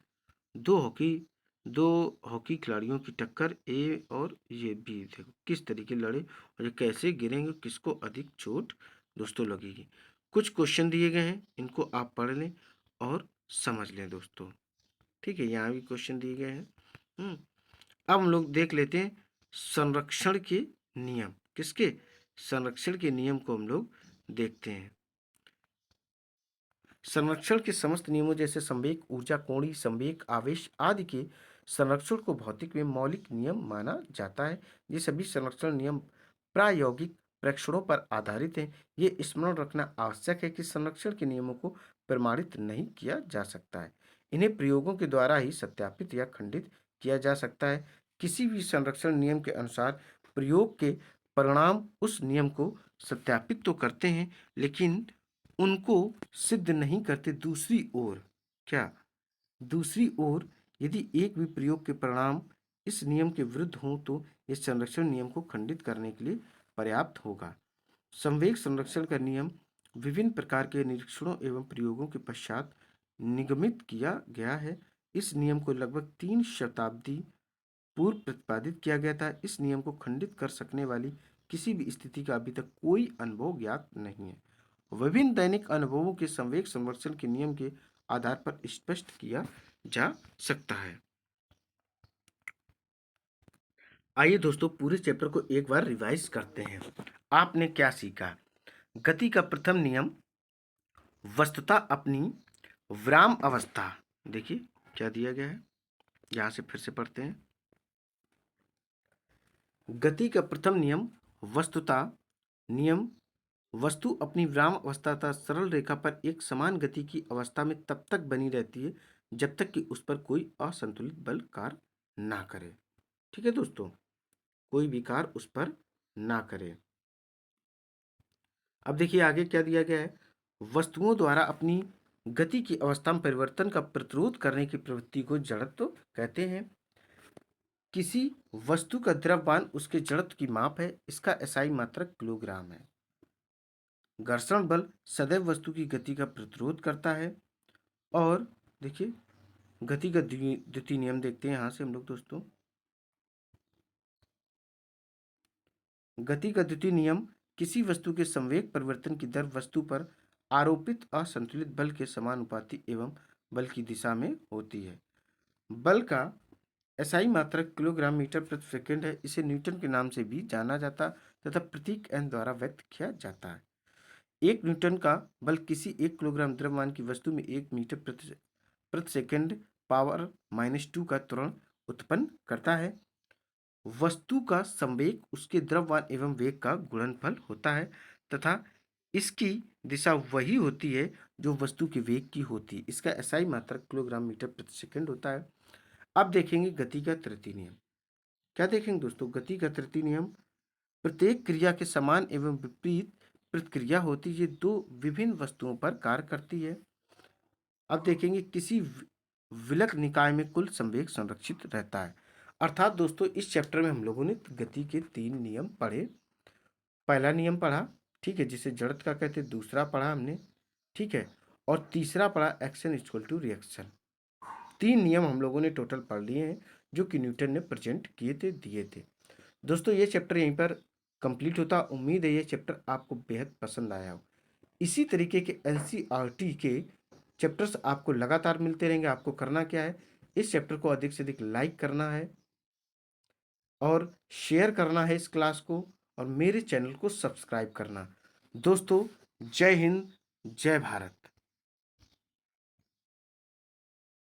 दो हॉकी खिलाड़ियों की टक्कर, ए और ये बी। देखो किस तरीके लड़े और ये कैसे गिरेंगे, किसको अधिक चोट दोस्तों लगेगी। कुछ क्वेश्चन दिए गए हैं, इनको आप पढ़ लें और समझ लें दोस्तों। ठीक है, यहाँ भी क्वेश्चन दिए गए हैं। अब हम लोग देख लेते हैं संरक्षण के नियम। किसके, संरक्षण के नियम को हम लोग देखते हैं। संरक्षण के समस्त नियमों जैसे संवेग, ऊर्जा, कोणीय संवेग, आवेश आदि के संरक्षण को भौतिक में मौलिक नियम माना जाता है। ये सभी संरक्षण नियम प्रायोगिक परीक्षणों पर आधारित हैं। ये स्मरण रखना आवश्यक है कि संरक्षण के नियमों को प्रमाणित नहीं किया जा सकता है। इन्हें प्रयोगों के द्वारा ही सत्यापित या खंडित किया जा सकता है। किसी भी संरक्षण नियम के अनुसार प्रयोग के परिणाम उस नियम को सत्यापित तो करते हैं लेकिन उनको सिद्ध नहीं करते। दूसरी ओर क्या, दूसरी ओर यदि एक भी प्रयोग के परिणाम इस नियम के विरुद्ध हों तो इस संरक्षण नियम को खंडित करने के लिए पर्याप्त होगा। संवेग संरक्षण का नियम विभिन्न प्रकार के निरीक्षणों एवं प्रयोगों के पश्चात निगमित किया गया है। इस नियम को लगभग 3 शताब्दी पूर्व प्रतिपादित किया गया था। इस नियम को खंडित कर सकने वाली किसी भी स्थिति का अभी तक कोई अनुभव ज्ञात नहीं है। विभिन्न दैनिक अनुभवों के संवेग संरक्षण के नियम के आधार पर स्पष्ट किया जा सकता है। आइए दोस्तों पूरे चैप्टर को एक बार रिवाइज करते हैं। आपने क्या सीखा। गति का प्रथम नियम, वस्तुतः अपनी विराम अवस्था। देखिए क्या दिया गया है, यहां से फिर से पढ़ते हैं। गति का प्रथम नियम वस्तुता नियम वस्तु अपनी विराम अवस्था तथा सरल रेखा पर एक समान गति की अवस्था में तब तक बनी रहती है जब तक कि उस पर कोई असंतुलित बल कार्य ना करे। ठीक है दोस्तों, कोई भी कार्य उस पर ना करे। अब देखिए आगे क्या दिया गया है। वस्तुओं द्वारा अपनी गति की अवस्था में परिवर्तन का प्रतिरोध करने की प्रवृत्ति को जड़त्व कहते हैं। किसी वस्तु का द्रव्यमान उसके जड़त्व की माप है। इसका एसआई मात्रक किलोग्राम है। घर्षण बल सदैव वस्तु की गति का प्रतिरोध करता है। और देखिए गति का द्वितीय नियम देखते हैं यहां से हम लोग दोस्तों। गति का द्वितीय नियम किसी वस्तु के संवेग परिवर्तन की दर वस्तु पर आरोपित असंतुलित बल के समानुपाती एवं बल की दिशा में होती है। बल का एसआई मात्रक किलोग्राम मीटर प्रति सेकंड है। इसे न्यूटन के नाम से भी जाना जाता तथा प्रतीक एन द्वारा व्यक्त किया जाता है। एक न्यूटन का बल किसी 1 किलोग्राम द्रव्यमान की वस्तु में 1 मीटर प्रति सेकंड पावर -2 का त्वरण उत्पन्न करता है। वस्तु का संवेग उसके द्रव्यमान एवं वेग का गुणनफल होता है तथा इसकी दिशा वही होती है जो वस्तु के वेग की होती है। इसका एसआई मात्रक किलोग्राम मीटर प्रति सेकंड होता है। अब देखेंगे गति का तृतीय नियम। क्या देखेंगे दोस्तों? गति का तृतीय नियम प्रत्येक क्रिया के समान एवं विपरीत प्रतिक्रिया होती है। ये दो विभिन्न वस्तुओं पर कार्य करती है। अब देखेंगे किसी विलक निकाय में कुल संवेग संरक्षित रहता है। अर्थात दोस्तों इस चैप्टर में हम लोगों ने गति के 3 नियम पढ़े। पहला नियम पढ़ा, ठीक है, जिसे जड़त्व का कहते हैं। दूसरा पढ़ा हमने, ठीक है, और तीसरा पढ़ा एक्शन इक्वल टू रिएक्शन। 3 नियम हम लोगों ने टोटल पढ़ लिए हैं जो कि न्यूटन ने प्रेजेंट किए थे, दिए थे। दोस्तों ये चैप्टर यहीं पर कंप्लीट होता। उम्मीद है ये चैप्टर आपको बेहद पसंद आया हो। इसी तरीके के एनसीईआरटी के चैप्टर्स आपको लगातार मिलते रहेंगे। आपको करना क्या है, इस चैप्टर को अधिक से अधिक लाइक करना है और शेयर करना है इस क्लास को, और मेरे चैनल को सब्सक्राइब करना। दोस्तों जय हिंद, जय भारत।